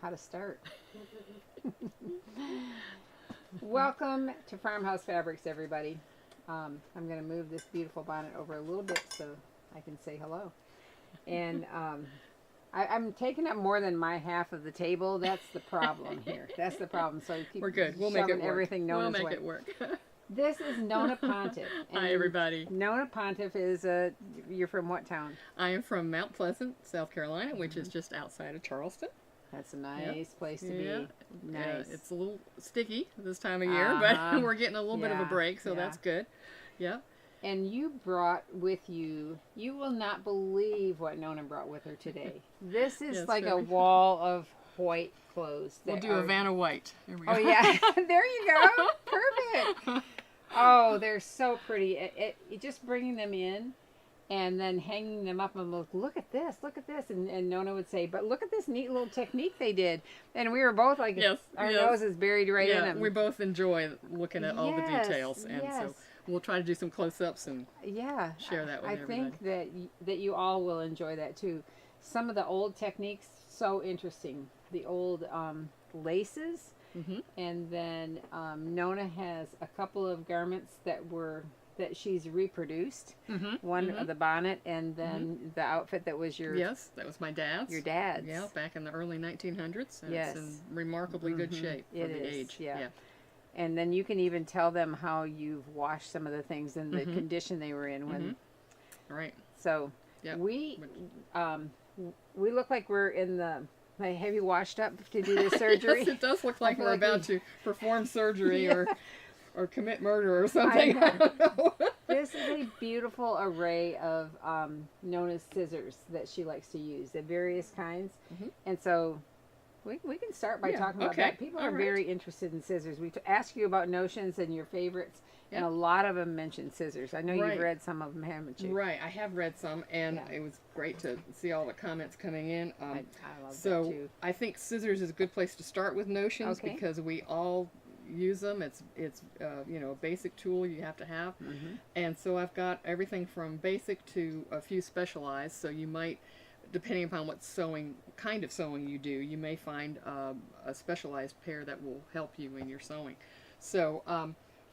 how to start. Welcome to Farmhouse Fabrics, everybody. I'm going to move this beautiful bonnet over a little bit so I can say hello. And I'm taking up more than my half of the table. That's the problem here. That's the problem. So keep We're good. We'll make it work. Everything Nona's We'll make way. it work. This is Nona Pontiff. Hi, everybody. Nona Pontiff is you're from what town? I am from Mount Pleasant, South Carolina, which is just outside of Charleston. That's a nice place to be. Nice. It's a little sticky this time of year, but we're getting a little bit of a break, so that's good. Yeah. And you brought with you, you will not believe what Nona brought with her today. This is like a wall of white clothes. We'll do a Vanna White. There we go. Oh, yeah. There you go. Perfect. Oh, they're so pretty. It just bringing them in and then hanging them up and look at this, and Nona would say, but look at this neat little technique they did. And we were both like, our noses buried right in them. We both enjoy looking at all the details, and so we'll try to do some close-ups and share that with everybody. I think that you all will enjoy that too. Some of the old techniques, so interesting. The old laces. And then Nona has a couple of garments that she's reproduced. One of the bonnet, and then the outfit that was your that was my dad's. Your dad's. Yeah, back in the early 1900s. And it's in remarkably good shape for the age. Yeah. And then you can even tell them how you've washed some of the things and the condition they were in when. Right. So we look like we're in the. Have you washed up to do this surgery? Yes, it does look like we're about to perform surgery or commit murder or something. I don't know. This is a beautiful array of Nona's scissors that she likes to use, the various kinds. And so we can start by talking about that. People are very interested in scissors. We ask you about notions and your favorites, and a lot of them mention scissors. I know you've read some of them, haven't you? Right, I have read some, and it was great to see all the comments coming in. I love that too. I think scissors is a good place to start with notions because we all use them. It's a basic tool you have to have. And so I've got everything from basic to a few specialized. So you might, depending upon what kind of sewing you do, you may find a specialized pair that will help you in your sewing. So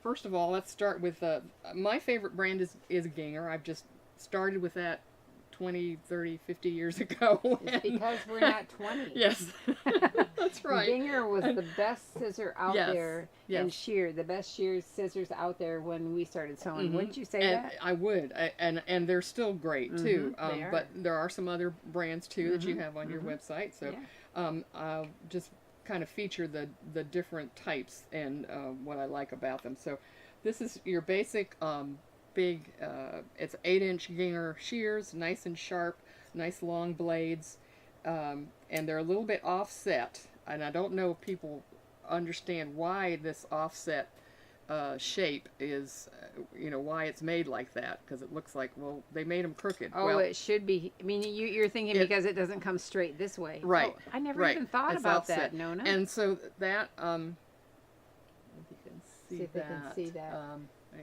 first of all, let's start with my favorite brand is Ginger. I've just started with that 20, 30, 50 years ago. It's because we're not 20. Yes, that's right. Ginger was the best scissor out there, and shear, the best shears scissors out there when we started sewing. Wouldn't you say that? I would, and they're still great too. But there are some other brands too that you have on your website. So I'll just kind of feature the different types and what I like about them. So this is your basic big, it's 8-inch Ginger shears, nice and sharp, nice long blades, and they're a little bit offset, and I don't know if people understand why this offset shape is, why it's made like that, because it looks like, well, they made them crooked. Oh, well, it should be. I mean, you're thinking because it doesn't come straight this way. Right. Oh, I never even thought about offset. that, Nona. And so that, if you can see if that. They can see that.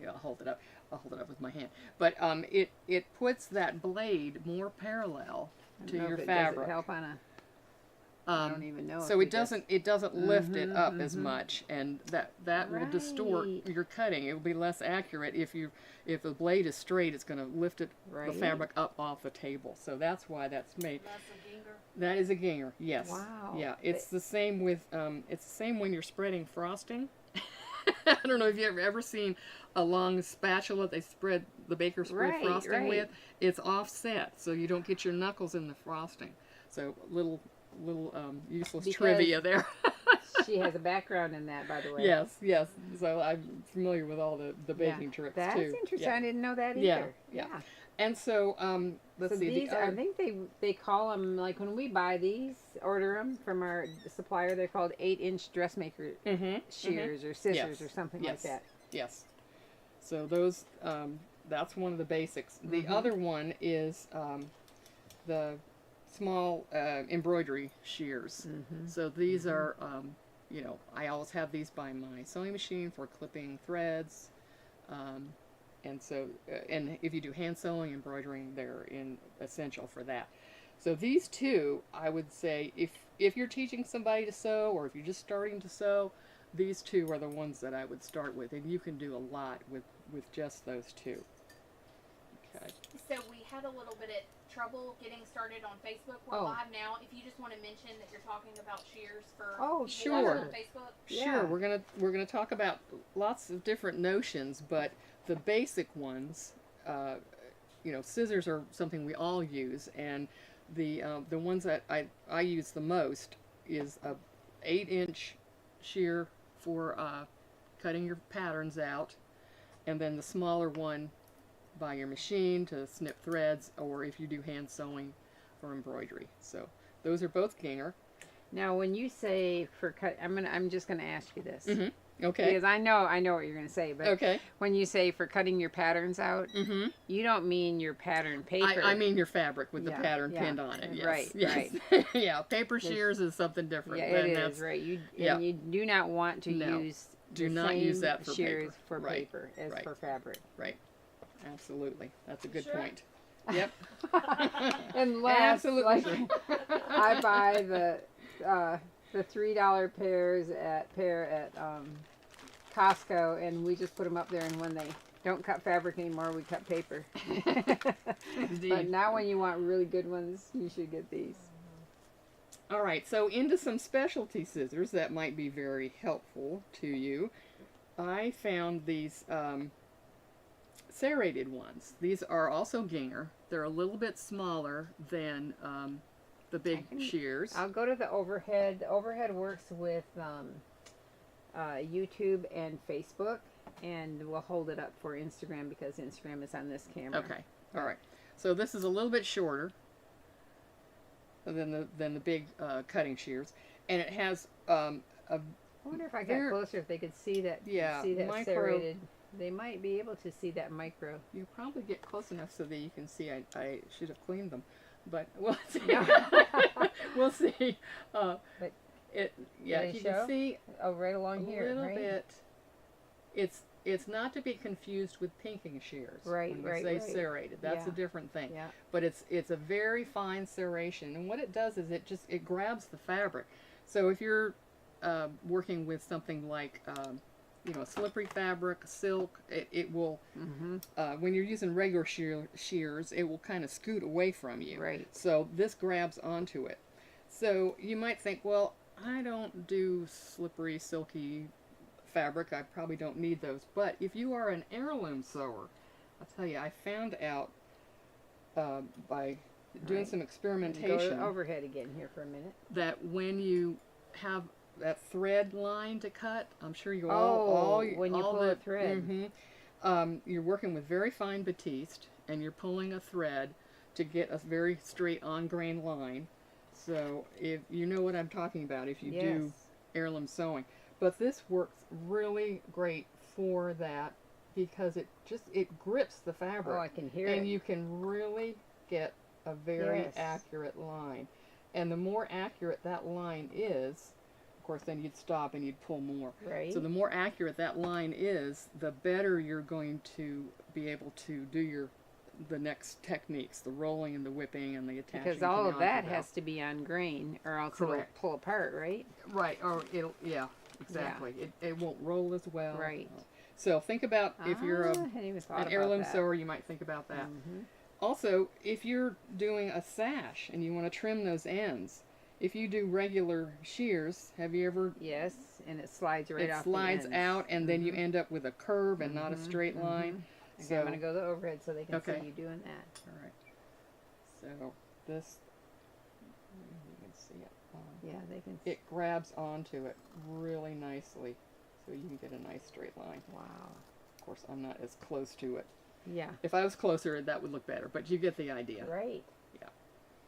I'll hold it up. I'll hold it up with my hand. But it puts that blade more parallel to your fabric. Does it help on a? I don't even know. So it doesn't lift it up as much, and that will distort your cutting. It will be less accurate if the blade is straight. It's going to lift the fabric up off the table. So that's why that's made. That's a Ginger. That is a Ginger. Yes. Wow. Yeah. It's the same with it's the same when you're spreading frosting. I don't know if you've ever seen a long spatula they spread the baker spread frosting with. It's offset, so you don't get your knuckles in the frosting. So little useless trivia there. She has a background in that, by the way. Yes. So I'm familiar with all the baking tricks too. That's interesting. I didn't know that either. Yeah. And so let's see. These, I think they call them, like when we buy these, order them from our supplier, they're called 8-inch dressmaker shears or scissors or something like that. Yes. So those, that's one of the basics. The other one is the small embroidery shears. So these are, I always have these by my sewing machine for clipping threads. And so, and if you do hand sewing, embroidering, they're essential for that. So these two, I would say, if you're teaching somebody to sew, or if you're just starting to sew, these two are the ones that I would start with, and you can do a lot with just those two. Okay. So we had a little bit of trouble getting started on Facebook. We're live now. If you just want to mention that you're talking about shears for people sure. on Facebook. Sure, we're gonna talk about lots of different notions, but the basic ones, scissors are something we all use, and the ones that I use the most is a 8-inch shear for cutting your patterns out, and then the smaller one by your machine to snip threads, or if you do hand sewing for embroidery. So those are both Ginger. Now, when you say for cut, I'm just gonna ask you this. Mm-hmm. Okay. Because I know what you're gonna say, but okay. When you say for cutting your patterns out, you don't mean your pattern paper. I mean your fabric with the pattern pinned on it. Yes. Right. Yes. Right. Yeah. Paper shears is something different. Yeah, it is right. You do not want to use use that for shears paper. for paper as for fabric. Right. Absolutely. That's a good point. Yep. Unless, absolutely. I buy the $3 pairs at Costco, and we just put them up there, and when they don't cut fabric anymore, we cut paper. But now when you want really good ones, you should get these. All right, so into some specialty scissors that might be very helpful to you. I found these serrated ones. These are also Ginger. They're a little bit smaller than the big shears. I'll go to the overhead. The overhead works with YouTube and Facebook, and we'll hold it up for Instagram because Instagram is on this camera. Okay, all right. So this is a little bit shorter than the big cutting shears, and it has a. I wonder if I got closer, if they could see that. See that micro, serrated. They might be able to see that micro. You probably get close enough so that you can see. I should have cleaned them, but we'll see. We'll see. But you can see right along here, a little bit. It's not to be confused with pinking shears. Right, when we say serrated, that's a different thing. Yeah. But it's a very fine serration, and what it does is it grabs the fabric. So if you're working with something like slippery fabric, silk, it will, when you're using regular shears, it will kind of scoot away from you. Right. So this grabs onto it. So you might think, well, I don't do slippery, silky fabric. I probably don't need those. But if you are an heirloom sewer, I'll tell you, I found out by doing some experimentation. Go to overhead again here for a minute. That when you have that thread line to cut, I'm sure you when you pull a thread. You're working with very fine batiste, and you're pulling a thread to get a very straight on-grain line. So if you know what I'm talking about, if you do heirloom sewing. But this works really great for that because it grips the fabric. Oh, I can hear it. And you can really get a very accurate line. And the more accurate that line is, of course, then you'd stop and you'd pull more. Right. So the more accurate that line is, the better you're going to be able to do the next techniques, the rolling and the whipping and the attaching. Because all of that has to be on grain, or else it'll pull apart, right? Right. Or it'll exactly. Yeah. It won't roll as well. Right. So think about if you're an heirloom sewer, you might think about that. Also, if you're doing a sash and you want to trim those ends, if you do regular shears, have you ever? Yes, and it slides right off. It slides out, and then you end up with a curve and not a straight line. Okay, so I'm going to go to the overhead so they can see you doing that. All right. So this, you can see it. Yeah, they can. It grabs onto it really nicely, so you can get a nice straight line. Wow. Of course, I'm not as close to it. Yeah. If I was closer, that would look better, but you get the idea. Right. Yeah.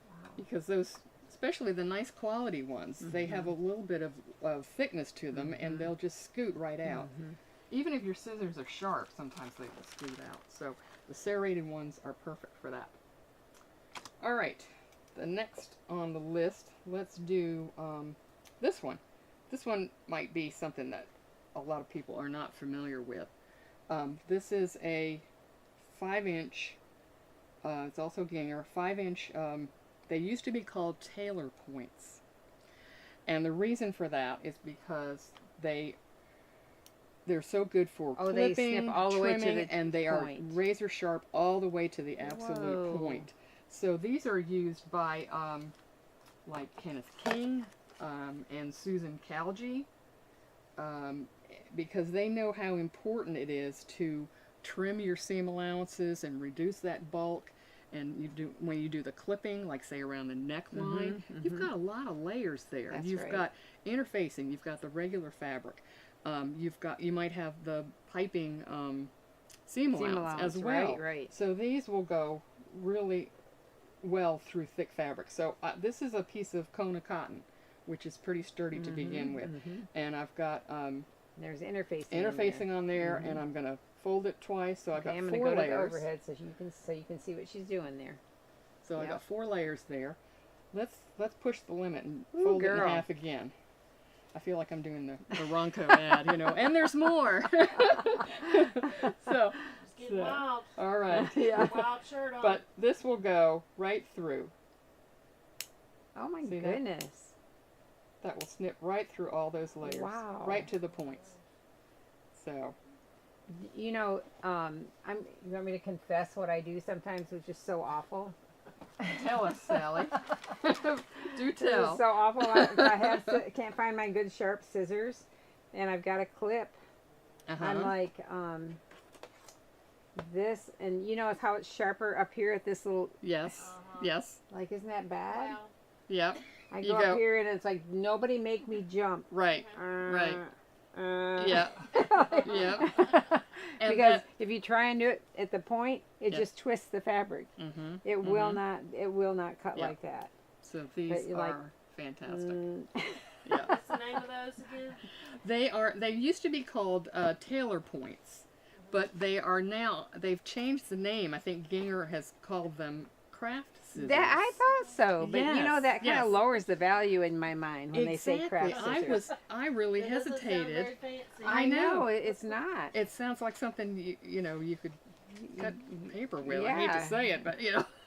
Wow. Because those, especially the nice quality ones, they have a little bit of thickness to them, and they'll just scoot right out. Even if your scissors are sharp, sometimes they will scoot out. So the serrated ones are perfect for that. All right. The next on the list, let's do this one. This one might be something that a lot of people are not familiar with. This is a 5-inch, it's also Ginger, 5-inch they used to be called tailor points. And the reason for that is because they're so good for clipping, they snip all the way trimming, to the and they point. are razor sharp all the way to the absolute Whoa. point. So these are used by like Kenneth King and Susan Calgie because they know how important it is to trim your seam allowances and reduce that bulk. And when you do the clipping, like say around the neckline, you've got a lot of layers there. That's you've right. got interfacing, you've got the regular fabric, you might have the piping seam allowance as well. Right. So these will go really well through thick fabric. So this is a piece of Kona cotton, which is pretty sturdy to begin with, and I've got there's interfacing on there, and I'm gonna fold it twice, so I've got I'm 4 gonna go layers. to the overhead so you can see what she's doing there. So I got 4 layers there. Let's push the limit and Ooh, fold it girl. in half again. I feel like I'm doing the Ronco ad, you know, and there's more. So, Just get wild. all right. Yeah. Wild shirt on. But this will go right through. Oh my See that? goodness. That will snip right through all those layers. Wow. Right to the points. So, You know, you want me to confess what I do sometimes, which is so awful? tell us, Sally. Do It tell. is so awful. I can't find my good sharp scissors, and I've got a clip. I'm like, this, and you know how it's sharper up here at this little, Yes. Yes. like, isn't that bad? Wow. Yep. I You go go- up here and it's like, nobody make me jump. Right. Right. Yeah. Yeah. And Because that- if you try and do it at the point, it Yeah. just twists the fabric. Mm-hmm. It will not cut Yeah. like that. So these But you are like- fantastic. Yeah. What's the name of those again? They used to be called tailor points, but they've changed the name. I think Ginger has called them craft scissors. That I thought so, but you know Yes, that kind yes. of lowers the value in my mind when they say craft Exactly. scissors. I really It doesn't sound hesitated. very fancy. I know. know it's not. It sounds like something you could cut paper with. I hate Yeah. to say it, but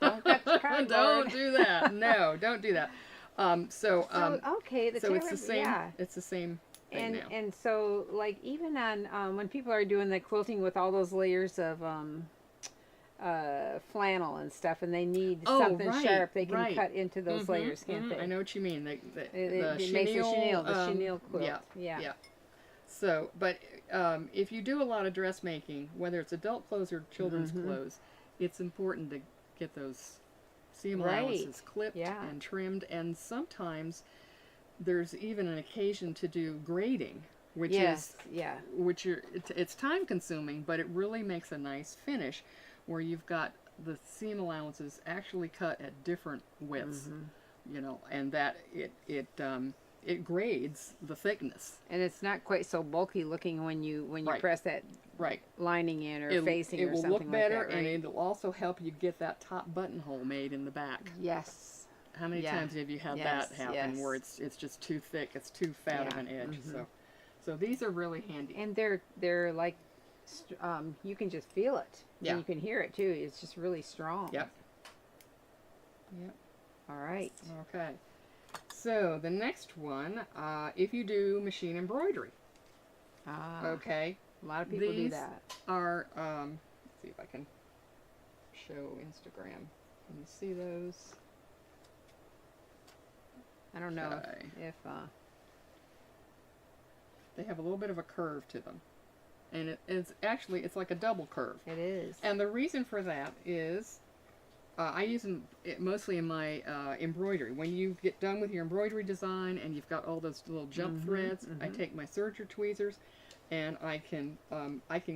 Don't cut your cardboard. don't do that. No, don't do that. So okay, the so it's tailor- the same. Yeah. It's the same thing And now. and so like even on when people are doing the quilting with all those layers of flannel and stuff, and they need something right, sharp, they can right. cut into those layers, can't they? I know what you mean. It makes a chenille, the chenille quilt. Yeah. So, but if you do a lot of dressmaking, whether it's adult clothes or children's clothes, it's important to get those seam Right. allowances clipped Yeah. and trimmed, and sometimes there's even an occasion to do grading, which Yes, is yeah. it's time consuming, but it really makes a nice finish where you've got the seam allowances actually cut at different widths, and that it grades the thickness. And it's not quite so bulky looking when you Right. press that Right. lining in or facing it or will something look better, like that, right? and it'll also help you get that top buttonhole made in the back. Yes. How many Yeah. times have you had Yes, that happen yes. where it's just too thick, it's too fat of Yeah. an edge? So these are really handy. And they're like, you can just feel it. Yeah. And you can hear it too. It's just really strong. Yep. Yep. All right. Okay. So the next one, if you do machine embroidery, okay, A lot of people do these that. are. Let's see if I can show Instagram. Can you see those? I don't know Okay. if They have a little bit of a curve to them, and it's like a double curve. it is. And the reason for that is I use them mostly in my embroidery. When you get done with your embroidery design and you've got all those little jump threads, I take my serger tweezers and I can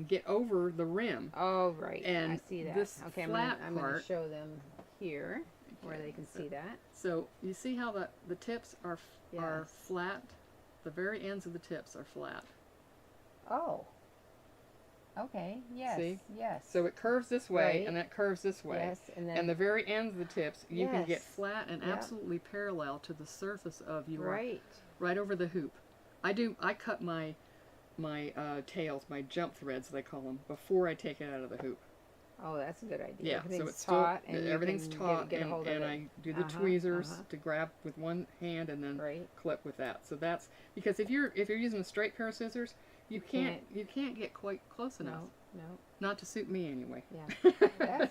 get over the rim. Oh, right. And I see that. this Okay, flat I'm going to part- show them here where they can see that. So you see how the tips are Yes. flat? The very ends of the tips are flat. Oh. Okay. Yes. See? Yes. So it curves this way Right. and that curves this way. Yes, and then And the very ends of the tips, you can get Yes. flat and Yep. absolutely parallel to the surface of your right. over the hoop. I cut my tails, my jump threads they call them, before I take it out of the hoop. Oh, that's a good idea. Yeah, Everything's so it's taut, still, and everything's you can taut, get a hold of and it. I do the tweezers to grab with one hand and then clip with that. So that's because if you're using a straight pair of scissors, you can't get quite close enough. No. Not to suit me anyway. Yeah.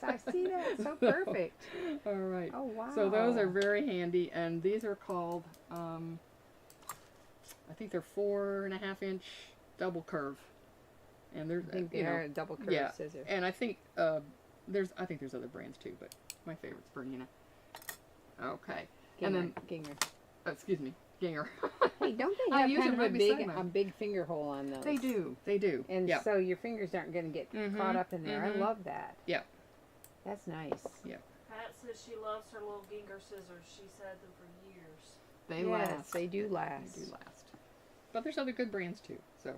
I see that. So perfect. All right. Oh, wow. So those are very handy, and these are called, I think they're 4.5-inch double curve. And there's, I think they're double curve scissors. And I think there's other brands too, but my favorite's Bernina. Okay. Ginger. And then Ginger. Excuse me, Ginger. Hey, don't they have kind of a big finger hole on those? They do. They do. And so your fingers aren't going to get caught up in there. I love that. Yeah. That's nice. Yeah. Pat says she loves her little Ginger scissors. She's had them for years. They last. They do last. They do last. But there's other good brands too. So,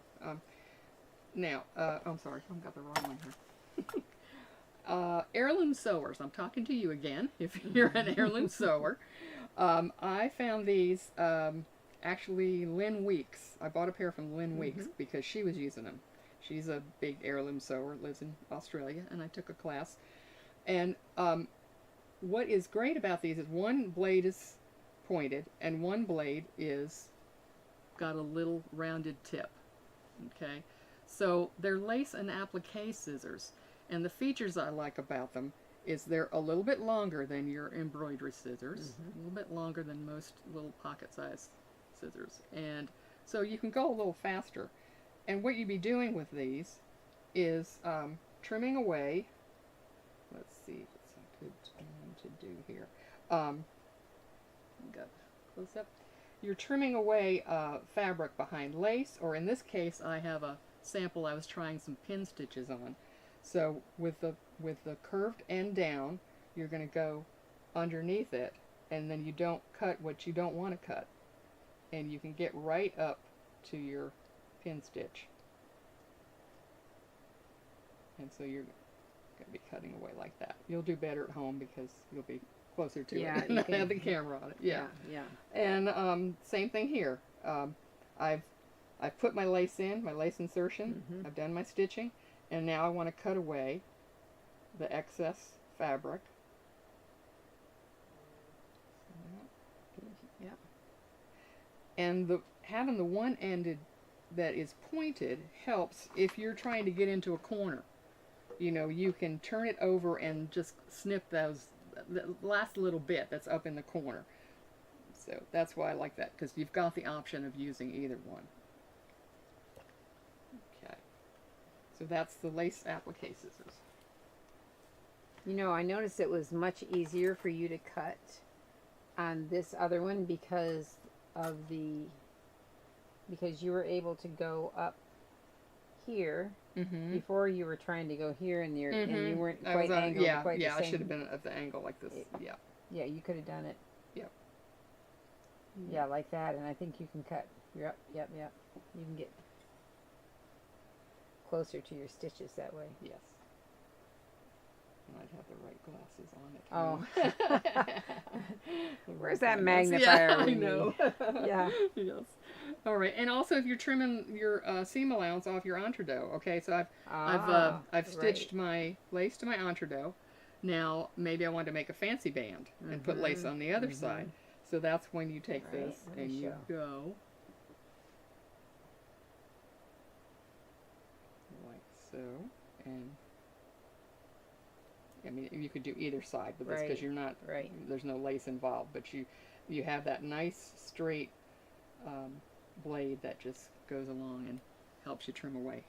now, I'm sorry, I've got the wrong one here. Heirloom sewers. I'm talking to you again, if you're an heirloom sewer. I found these, actually, Lynn Weeks. I bought a pair from Lynn Weeks because she was using them. She's a big heirloom sewer, lives in Australia, and I took a class. And what is great about these is one blade is pointed, and one blade is got a little rounded tip. Okay? So they're lace and applique scissors, and the features I like about them is they're a little bit longer than your embroidery scissors, a little bit longer than most little pocket-sized scissors, and so you can go a little faster. And what you'd be doing with these is trimming away. Let's see what's a good one to do here. Got close up. You're trimming away fabric behind lace, or in this case, I have a sample I was trying some pin stitches on. So with the curved end down, you're going to go underneath it, and then you don't cut what you don't want to cut, and you can get right up to your pin stitch. And so you're going to be cutting away like that. You'll do better at home because you'll be closer to it and have the camera on it. Yeah. And same thing here. I've put my lace in, my lace insertion. I've done my stitching, and now I want to cut away the excess fabric. Yeah. And having the one ended that is pointed helps if you're trying to get into a corner. You know, you can turn it over and just snip the last little bit that's up in the corner. So that's why I like that, because you've got the option of using either one. Okay. So that's the lace applique scissors. You know, I noticed it was much easier for you to cut on this other one because you were able to go up here before you were trying to go here, and and you weren't quite angled quite the same. I should have been at the angle like this. Yeah, you could have done it. Yep. Yeah, like that, and I think you can cut. Yep. You can get closer to your stitches that way. Yes. And I'd have the right glasses on it. Oh. Where's that magnifier? Yeah, I know. Yeah. Yes. All right, and also if you're trimming your seam allowance off your entredot, okay, so I've stitched my lace to my entredot. Now maybe I want to make a fancy band and put lace on the other side. So that's when you take this and you go like so, and I mean you could do either side with this because you're not there's no lace involved, but you have that nice straight blade that just goes along and helps you trim away.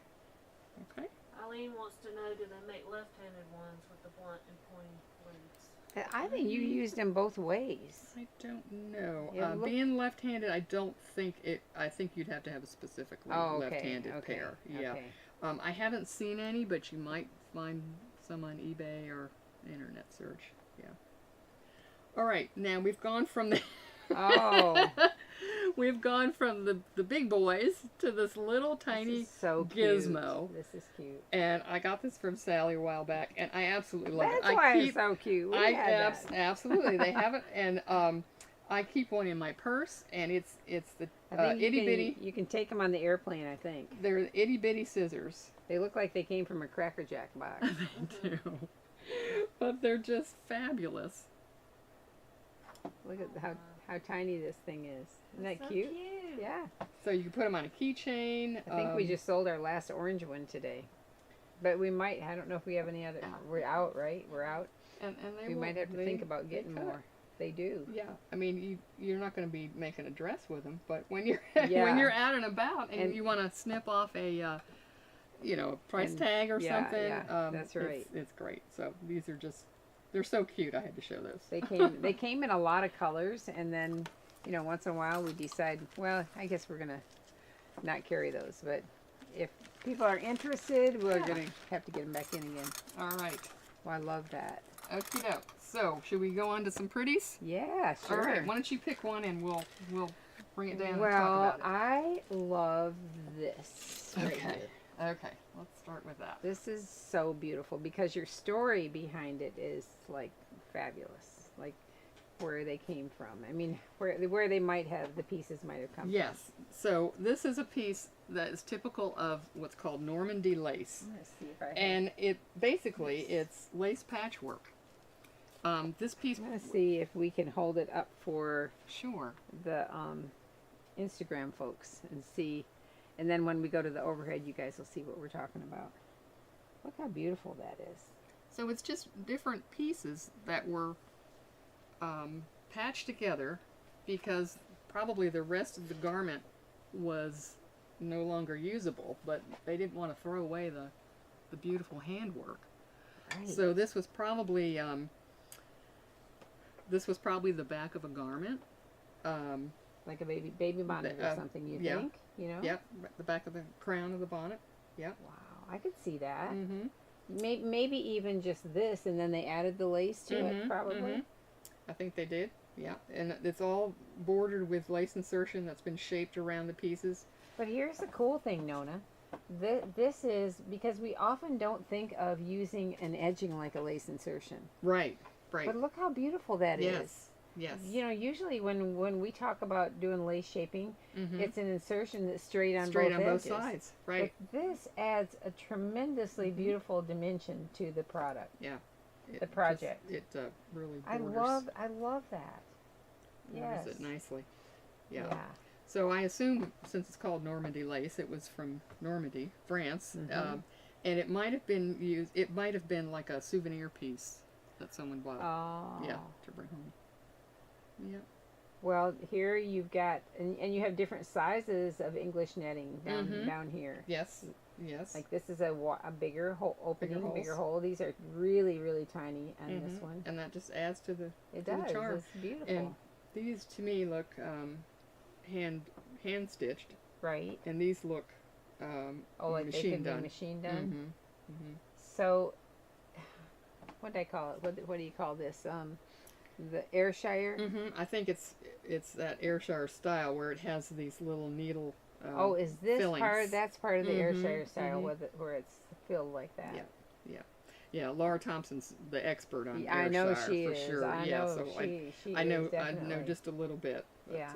Okay. Eileen wants to know, do they make left-handed ones with the blunt and pointy blades? I think you used them both ways. I don't know. Being left-handed, I don't think it. I think you'd have to have a specifically left-handed pair. Yeah. Okay. I haven't seen any, but you might find some on eBay or internet search. Yeah. All right. Now we've gone from the. We've gone from the big boys to this little tiny gizmo. This is cute. And I got this from Sally a while back, and I absolutely love it. That's why it's so cute. Absolutely. They have it, and I keep one in my purse, and it's the I think itty bitty. You can take them on the airplane, I think. They're itty bitty scissors. They look like they came from a Cracker Jack box. They do, but they're just fabulous. Look at how tiny this thing is. Isn't that So cute? cute. Yeah. So you can put them on a keychain. I think we just sold our last orange one today. But we might, I don't know if we have any other. We're out, right? We're out. And We might have to think about getting more. They do. Yeah, I mean, you're not going to be making a dress with them, but when you're Yeah. when you're out and about and you want to snip off a price tag or something, yeah, that's right. It's great. So these are just, they're so cute. I had to show those. They came in a lot of colors, and then once in a while we decide, well, I guess we're gonna not carry those, but if people are interested, we're gonna have to get them back in again. All right. Well, I love that. Okie doke. So should we go on to some pretties? Yeah, sure. All right. Why don't you pick one and we'll bring it down. Well, and talk about it. I love this. Right Okay. here. Okay. Let's start with that. This is so beautiful because your story behind it is like fabulous. Like where they came from. I mean, where they might have the pieces might have come Yes. So this is a piece that is typical of what's called Normandy lace, from. Let's see if I have. and it's lace patchwork. This piece. I'm gonna see if we can hold it up for Sure. the Instagram folks and see, and then when we go to the overhead, you guys will see what we're talking about. Look how beautiful that is. So it's just different pieces that were patched together because probably the rest of the garment was no longer usable, but they didn't want to throw away the beautiful handwork. Right. So this was probably the back of a garment. Like a baby bonnet or something, you yeah. think? Yep, the back of the crown of the bonnet. Yep. Wow, I could see that. Mm-hmm. Maybe even just this, and then they added the lace to it, probably. Mm-hmm. I think they did. Yeah, and it's all bordered with lace insertion that's been shaped around the pieces. But here's the cool thing, Nona. This is because we often don't think of using an edging like a lace insertion. Right, right. But look how beautiful that is. Yes. Usually when we talk about doing lace shaping, it's an insertion that's straight on Straight both on edges. both sides. Right. But this adds a tremendously beautiful dimension to the product. Yeah. The project. It really I borders. love that. Yes. Borders it nicely. Yeah. Yeah. So I assume, since it's called Normandy lace, it was from Normandy, France, and it might have been used. It might have been like a souvenir piece that someone bought. Oh. Yeah, to bring home. Yeah. Well, here you've got, and you have different sizes of English netting down here. Yes. Yes. Like this is a bigger hole opening, bigger hole. These are really, really tiny on this one. And that just adds to the It to does. the charm. It's beautiful. And these to me look hand stitched, right. and these look Like they machine could done. be machine done. Mm-hmm. So, what do I call it? What do you call this? The Ayrshire. I think it's that Ayrshire style where it has these little needle. Is this fillings. part? That's part of the Ayrshire style where it's filled like that. Yeah. Laura Thompson's the expert on I know Ayrshire she for is. sure. I yeah, know so she I know is, definitely. I know just a little bit. But, Yeah.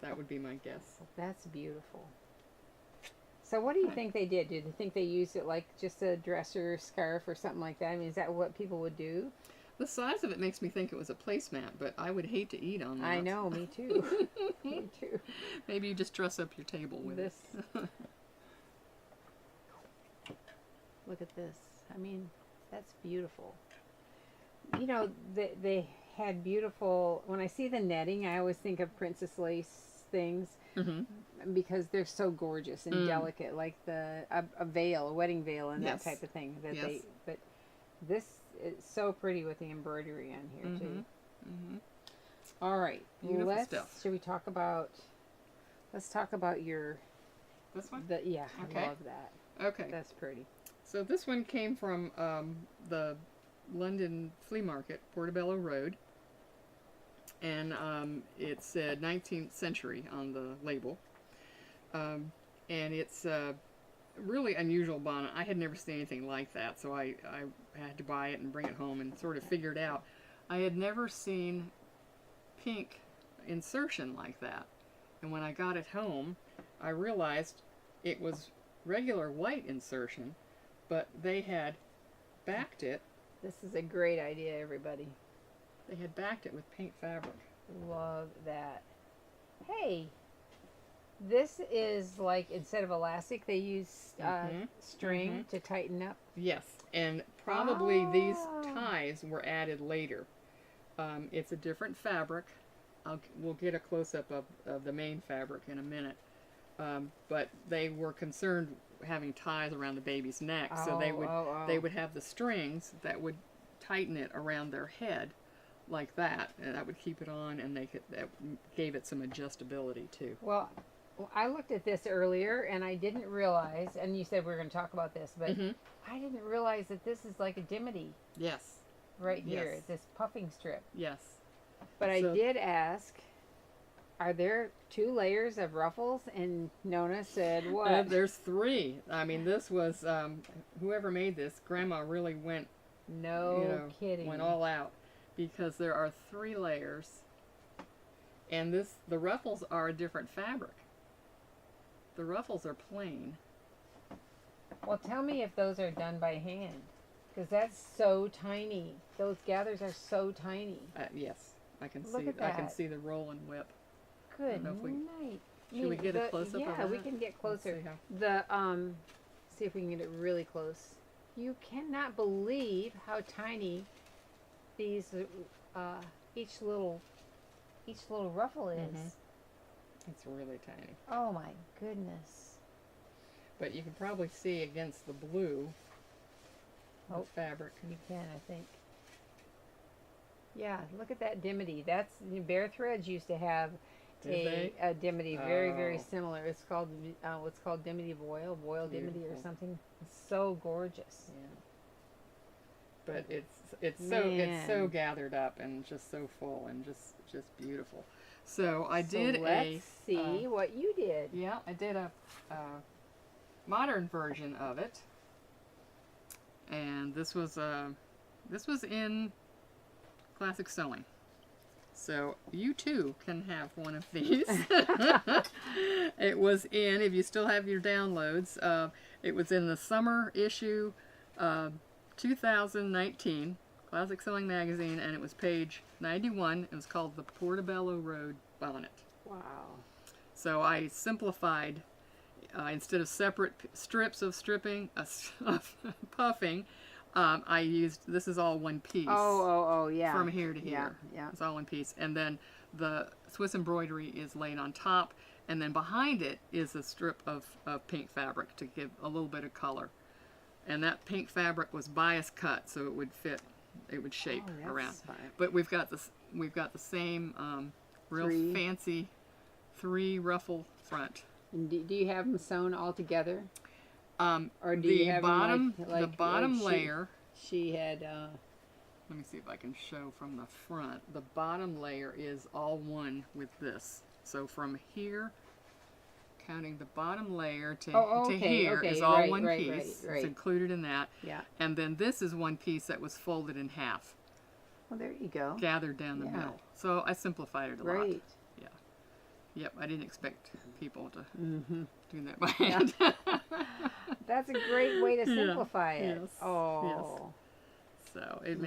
that would be my guess. That's beautiful. So what do you think they did? Did you think they used it like just a dresser scarf or something like that? I mean, is that what people would do? The size of it makes me think it was a placemat, but I would hate to eat on that. I know, me too. Me too. Maybe you just dress up your table with This. it. Look at this. I mean, that's beautiful. You know, they had beautiful. When I see the netting, I always think of princess lace things because they're so gorgeous and delicate, like a veil, a wedding veil, and that type of thing. But this is so pretty with the embroidery on here too. All right, Beautiful stuff. Should we talk about? Let's talk about your. This one? Okay. Okay. I love that. Okay. That's pretty. So this one came from the London flea market, Portobello Road. And it said 19th century on the label. And it's a really unusual bonnet. I had never seen anything like that, so I had to buy it and bring it home and sort of figure it out. I had never seen pink insertion like that. And when I got it home, I realized it was regular white insertion, but they had backed it. This is a great idea, everybody. They had backed it with pink fabric. Love that. Hey, this is like, instead of elastic, they use string to tighten up. Yes, and probably these ties were added later. It's a different fabric. We'll get a close-up of the main fabric in a minute. But they were concerned having ties around the baby's neck, so they would have the strings that would tighten it around their head like that, and that would keep it on, and that gave it some adjustability too. Well, I looked at this earlier, and I didn't realize, and you said we were going to talk about this, but I didn't realize that this is like a dimity. Yes. Right here, this puffing strip. Yes. But I did ask, are there 2 layers of ruffles? And Nona said, what? There's 3. I mean, this was, whoever made this, Grandma really went, kidding. Went all out, because there are 3 layers, and the ruffles are a different fabric. The ruffles are plain. Well, tell me if those are done by hand, because that's so tiny. Those gathers are so tiny. Yes, I can Look see. at that. I can see the roll and whip. Good night. Should we get a close up? Yeah, of we that? can get closer. See how- See if we can get it really close. You cannot believe how tiny these each little ruffle is. It's really tiny. Oh my goodness. But you can probably see against the blue fabric. You can, I think. Yeah, look at that dimity. That's Bare Threads used to have a dimity very, very similar. It's called what's called dimity voile dimity or something. It's so gorgeous. Yeah. But it's so gathered up and just so full and just beautiful. So let's see what you did. Yeah, I did a modern version of it, and this was in Classic Sewing. So you too can have one of these. It was in, if you still have your downloads, it was in the summer issue 2019, Classic Sewing Magazine, and it was page 91. It was called the Portobello Road Bonnet. Wow. So I simplified, instead of separate strips of of puffing, I used, this is all one piece. Oh, yeah. From here to here. Yeah. It's all one piece. And then the Swiss embroidery is laid on top, and then behind it is a strip of pink fabric to give a little bit of color. And that pink fabric was bias cut, so it would fit, it would shape around. Smart. But we've got the same real fancy 3 ruffle front. And do you have them sewn all together? Or do the you have bottom, them the bottom layer. She had. Let me see if I can show from the front. The bottom layer is all one with this. So from here, counting the bottom layer to here is all one piece. Right. It's included in that. Yeah. And then this is one piece that was folded in half. Well, there you go. Gathered down the middle. So I simplified it a lot. Right. Yeah. Yep. I didn't expect people to do that by hand. That's a great way to simplify it. Yes. Oh. Yes. So it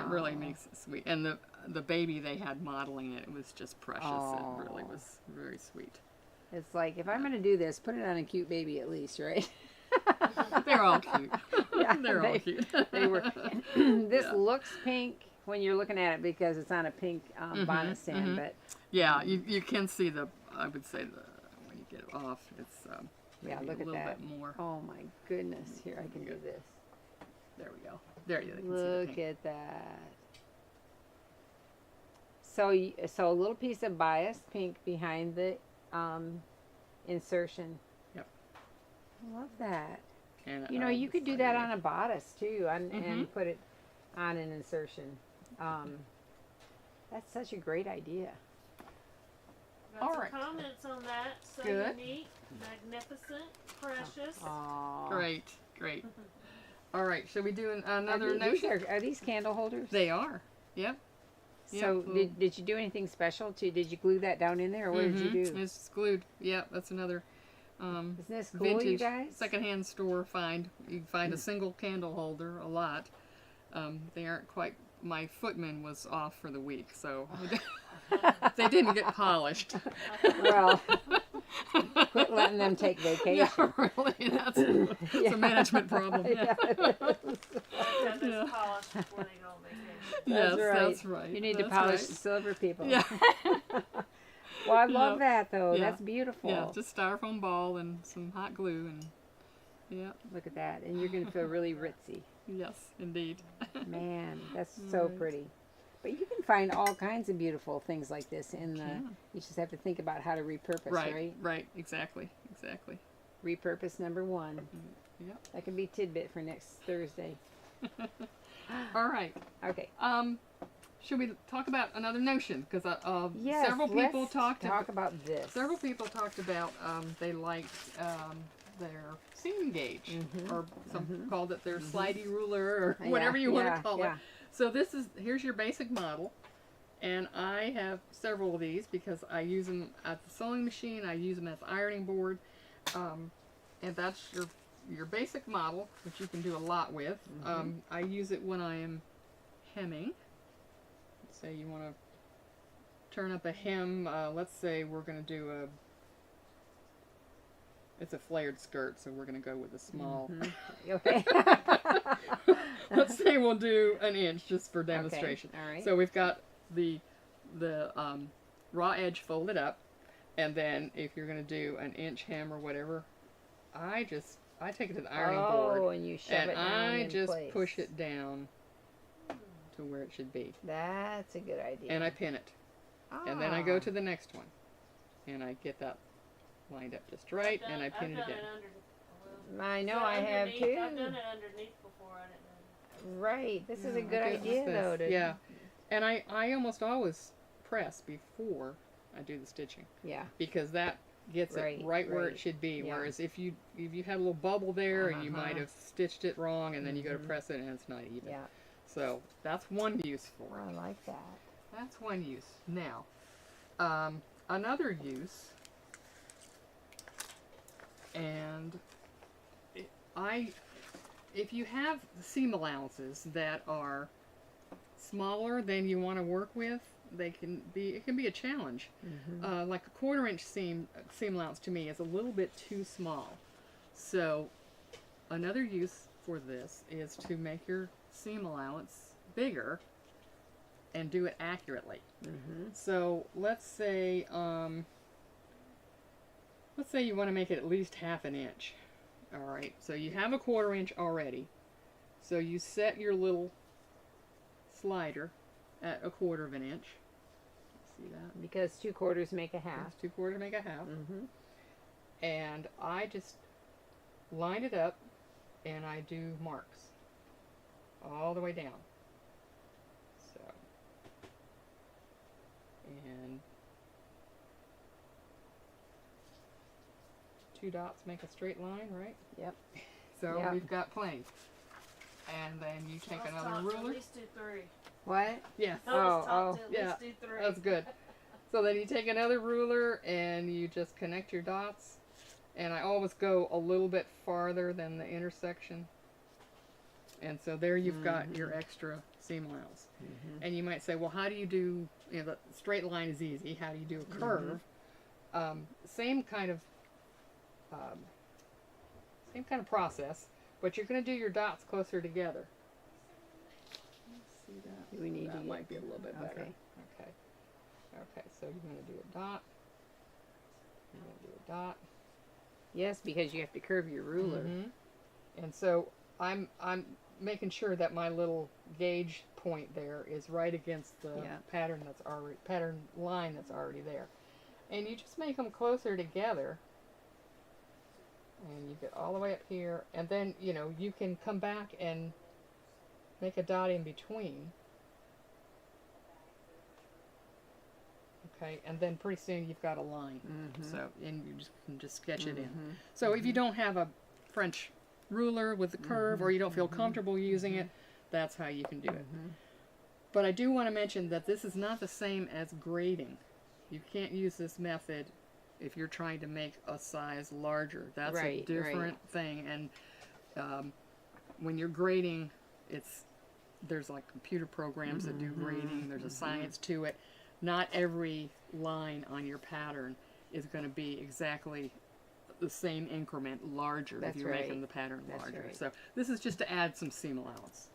really makes it sweet. And the baby they had modeling it was just precious. It really was very sweet. It's like, if I'm going to do this, put it on a cute baby at least, right? They're all cute. Yeah, They're all cute. They were. This looks pink when you're looking at it because it's on a pink bonnet stand, but yeah, you can see I would say when you get it off, it's yeah, look a at little that. bit more. Oh my goodness! Here, I can do this. There we go. There you can Look see the pink. at that. So a little piece of biased pink behind the insertion. Yep. I love that. And, you could do that on a bodice too, and put it on an insertion. That's such a great idea. Got some comments on that. So Good. Unique, magnificent, precious. Aww. Great. All right, shall we do another notion? Are these candle holders? They are. Yep. So did you do anything special did you glue that down in there, or what did you do? It's glued. Yeah, that's another Isn't this cool, vintage you guys? secondhand store find. You can find a single candle holder a lot. They aren't quite. My footman was off for the week, so they didn't get polished. Well, quit letting them take vacation. Yeah, really, that's a management problem. Yeah, it is. This polish before they go on vacation. Yes, right. that's right. You need That's to polish right. the silver, people. Yeah. Well, I love that, though. Yeah. That's beautiful. Yeah, just styrofoam ball and some hot glue and yeah. Look at that. And you're going to feel really ritzy. Yes, indeed. Man, that's so pretty. But you can find all kinds of beautiful things like this in the. You just have to think about how to repurpose, right? Right, exactly. Repurpose number 1. Yep. That could be tidbit for next Thursday. All right. Okay. Should we talk about another notion? Because Yes, several people let's talked talk about this. Several people talked about they liked their seam gauge, or some called it their slidey ruler, or whatever you want to call it. So here's your basic model, and I have several of these because I use them at the sewing machine. I use them as ironing board, and that's your basic model, which you can do a lot with. I use it when I am hemming. Say you want to turn up a hem. Let's say we're going to do it's a flared skirt, so we're going to go with a small. Okay. Let's say we'll do an inch just for demonstration. Okay. All right. So we've got the raw edge folded up, and then if you're going to do an inch hem or whatever, I take it to the ironing board and you shove it down I in just place. push it down to where it should be. That's a good idea. And I pin it. And then I go to the next one. And I get that lined up just right, and I pin it again. I know I have too. I've done it underneath before. I didn't know. Right. This is a good idea, though. Yeah. And I almost always press before I do the stitching. Yeah. Because that gets it right where it should be. Yeah. Whereas if you had a little bubble there and you might have stitched it wrong, and then you go to press it and it's not even. Yeah. So that's one use for it. I like that. That's one use. Now, another use, and if you have seam allowances that are smaller than you want to work with, it can be a challenge. Like a 1/4 inch seam allowance to me is a little bit too small. So another use for this is to make your seam allowance bigger and do it accurately. So let's say you want to make it at least 1/2 inch. All right, so you have a 1/4 inch already. So you set your little slider at a 1/4 inch. See that? Because 2/4 make a half. 2/4 make a half. And I just line it up and I do marks all the way down. So, and 2 dots make a straight line, right? Yep. So we've got plenty. And then you take another At ruler. least do 3. What? Yes. At Yeah, least do 3. that's good. So then you take another ruler and you just connect your dots. And I always go a little bit farther than the intersection. And so there you've got your extra seam allowance. And you might say, well, how do you do, the straight line is easy. How do you do a curve? Same kind of process, but you're going to do your dots closer together. See that? We need that to might be a little bit better. Okay, so you're going to do a dot. You're going to do a dot. Yes, because you have to curve your ruler. And so I'm making sure that my little gauge point there is right against the pattern line that's already there. And you just make them closer together. And you get all the way up here, and then you can come back and make a dot in between. Okay, and then pretty soon you've got a line. So, and you can just sketch it in. So if you don't have a French ruler with a curve, or you don't feel comfortable using it, that's how you can do it. But I do want to mention that this is not the same as grading. You can't use this method if you're trying to make a size larger. That's a different thing. And when you're grading, there's like computer programs that do grading. There's a science to it. Not every line on your pattern is going to be exactly the same increment larger if you're making the pattern larger. So this is just to add some seam allowance.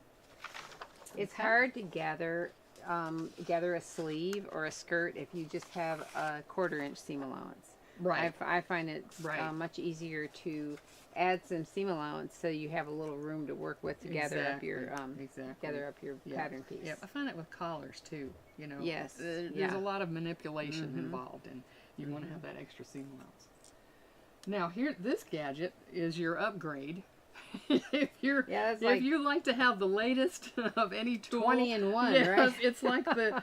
It's hard to gather a sleeve or a skirt if you just have a 1/4 inch seam allowance. Right. I find it much easier to add some seam allowance so you have a little room to work with to gather up your pattern piece. Yeah, I find it with collars too. You know, yes, there's a lot of manipulation involved, and you want to have that extra seam allowance. Now, this gadget is your upgrade. if you like to have the latest of any tool, 20-in-1, yes, right? It's like the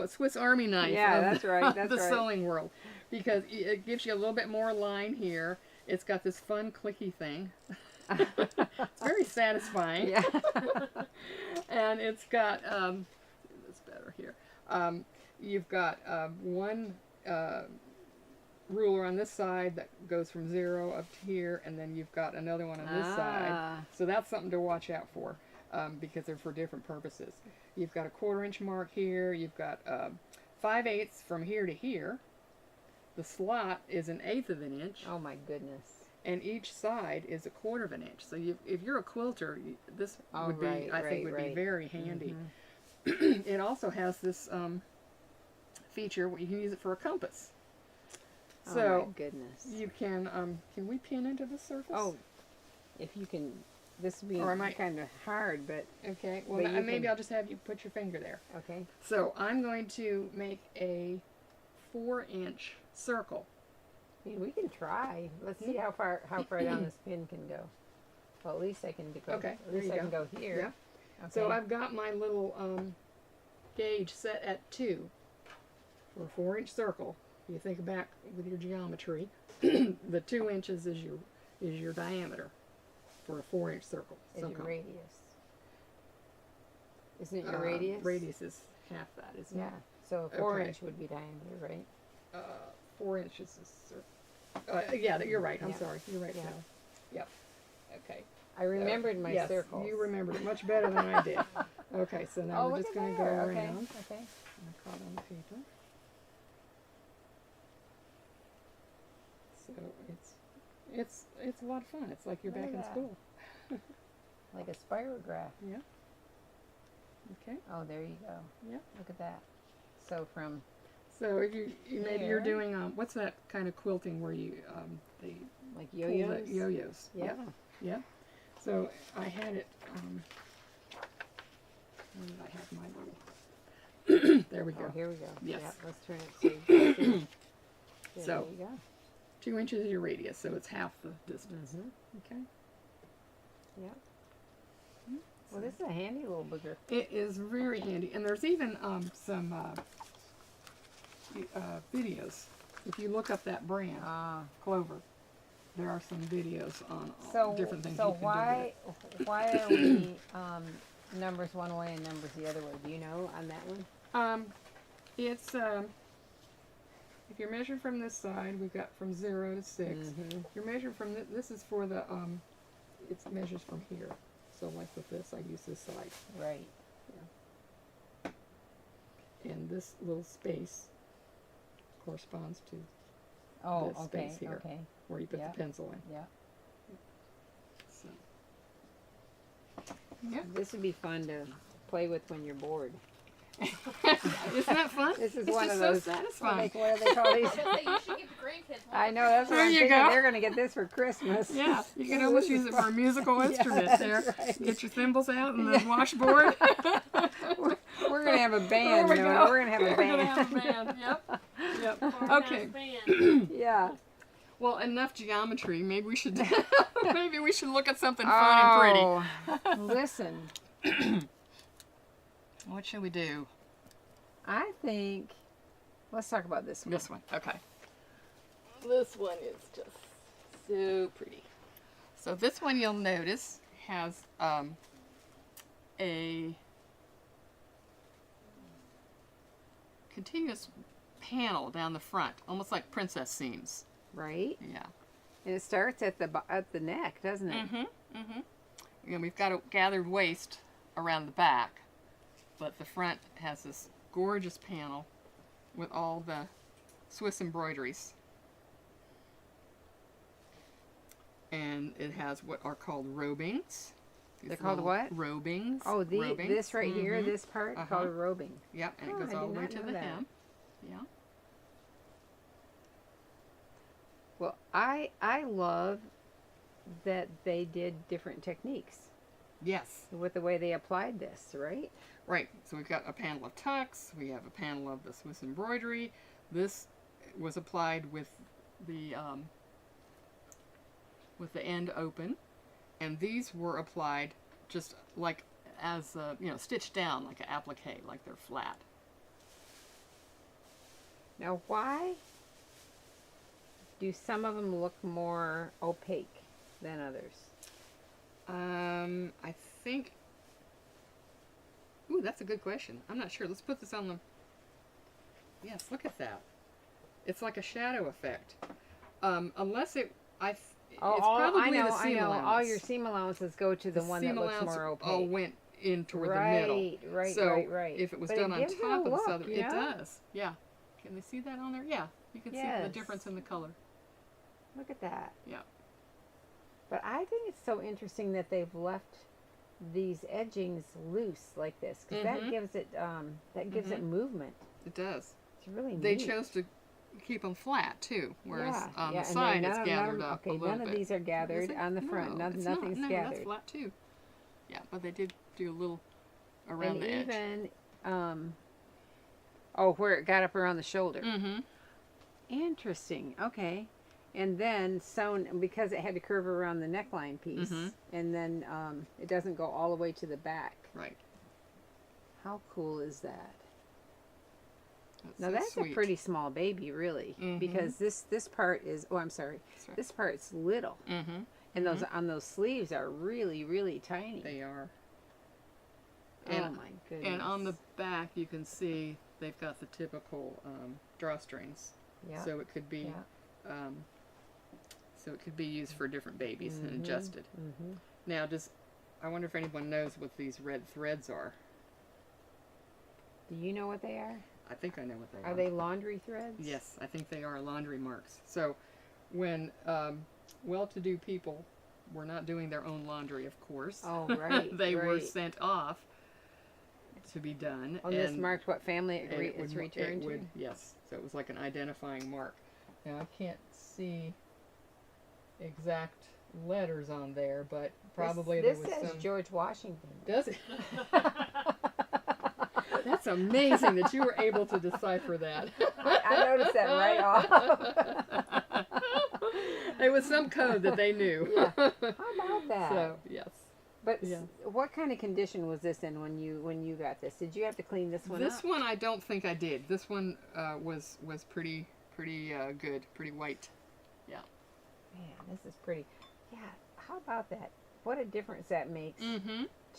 Swiss Army knife of the sewing world, because it gives you a little bit more line here. It's got this fun clicky thing. It's very satisfying. Yeah. And it's got it's better here. You've got one ruler on this side that goes from 0 up to here, and then you've got another one on this side. So that's something to watch out for, because they're for different purposes. You've got a 1/4 inch mark here. You've got 5/8 from here to here. The slot is 1/8 of an inch. Oh my goodness. And each side is 1/4 of an inch. So if you're a quilter, this would be, I think, would be very handy. It also has this feature where you can use it for a compass. So oh my goodness. You can we pin into the surface? Oh, if you can, this would be kind of hard, but okay. Well, maybe I'll just have you put your finger there. Okay. So I'm going to make a 4-inch circle. I mean, we can try. Let's see how far down this pin can go. Well, at least I can go. Okay. At least I can go here. Yeah. Okay. So I've got my little gauge set at 2 for a 4-inch circle. You think back with your geometry, the 2 inches is your diameter for a 4-inch circle. Is your radius? Isn't it your radius? Radius is half that, isn't it? Yeah. So a 4-inch would be diameter, right? 4 inches is. Yeah, you're right. I'm sorry. You're right. Yeah. Now. Yep. Okay. I remembered my circles. You remembered it much better than I did. Okay, so now we're just going to go around. Okay. I caught on the paper. So it's a lot of fun. It's like you're back in school. Like a spirograph. Yeah. Okay. Oh, there you go. Yeah. Look at that. So from. So if you maybe you're doing what's that kind of quilting where you they like yo-yos? Yo-yos. Yeah. Yeah. So I had it. Where did I have my little? There we go. Oh, here we go. Yes. Yeah, let's turn it so. So there you go. 2 inches is your radius, so it's half the distance. Okay. Yeah. Well, this is a handy little booger. It is very handy, and there's even some videos. If you look up that brand, Clover, there are some videos on different things you can do with it. Why are we numbers one way and numbers the other way? Do you know on that one? It's if you're measuring from this side, we've got from 0 to 6. You're measuring from this is for the it measures from here. So like with this, I use this side. Right. Yeah. And this little space corresponds to this space here, where you put the pencil in. Yeah. So. Yeah. This would be fun to play with when you're bored. Isn't that fun? This is it's one just of those. So satisfying. What do they call these? You should get the grandkids one. I know, that's what There I'm you thinking. go. They're going to get this for Christmas. Yeah, you can almost use it for a musical instrument that's there. right. Get your thimbles out and the washboard. We're going to have a band. There we go. We're going to have a We're band. going to have a band. Yep. Yep. Farmhouse Okay. band. Yeah. Well, enough geometry. Maybe we should look at something fun and pretty. Listen. What should we do? I think, let's talk about this one. This one. Okay. This one is just so pretty. So this one you'll notice has a continuous panel down the front, almost like princess seams. Right. Yeah. And it starts at the neck, doesn't it? And we've got a gathered waist around the back, but the front has this gorgeous panel with all the Swiss embroideries. And it has what are called robings. They're called what? Robings. Oh, robings. This right here, this part, called a robing. Yep, and it goes all the way to the hem. Yeah. Well, I love that they did different techniques. Yes. With the way they applied this, right? Right. So we've got a panel of tucks. We have a panel of the Swiss embroidery. This was applied with the end open, and these were applied just like as stitched down like an applique, like they're flat. Now, why do some of them look more opaque than others? I think. Ooh, that's a good question. I'm not sure. Let's put this on the. Yes, look at that. It's like a shadow effect. Unless it, it's probably the seam allowance. All your seam allowances go to the one that looks more opaque. All went in toward the middle. Right. If it was done on top of this other, it does. Yeah. Can they see that on there? Yeah. You can see the difference in the color. Look at that. Yeah. But I think it's so interesting that they've left these edgings loose like this, because that gives it it movement. It does. It's really neat. They chose to keep them flat too, whereas on the side it's gathered up a little bit. None of these are gathered on the front. Nothing's gathered. That's flat too. Yeah, but they did do a little around the edge. And even where it got up around the shoulder. Interesting. Okay. And then sewn, because it had to curve around the neckline piece, and then it doesn't go all the way to the back. Right. How cool is that? That's a pretty small baby, really, because this part is. Oh, I'm sorry. Right. This part's little, and those on those sleeves are really, really tiny. They are. Oh my goodness! And on the back, you can see they've got the typical drawstrings. Yeah. So it could be. So it could be used for different babies and adjusted. Now, I wonder if anyone knows what these red threads are. Do you know what they are? I think I know what they are. Are they laundry threads? Yes, I think they are laundry marks. So when well-to-do people were not doing their own laundry, of course. Oh, right. They were sent off to be done. And this marked what family it's returned to? Yes. So it was like an identifying mark. Now, I can't see exact letters on there, but probably this there was says some... George Washington. Does it? That's amazing that you were able to decipher that. I noticed that right off. It was some code that they knew. Yeah. How about that? So, yes. But what kind of condition was this in when you got this? Did you have to clean this one up? This one I don't think I did. This one was pretty good, pretty white. Yeah. Man, this is pretty. Yeah. How about that? What a difference that makes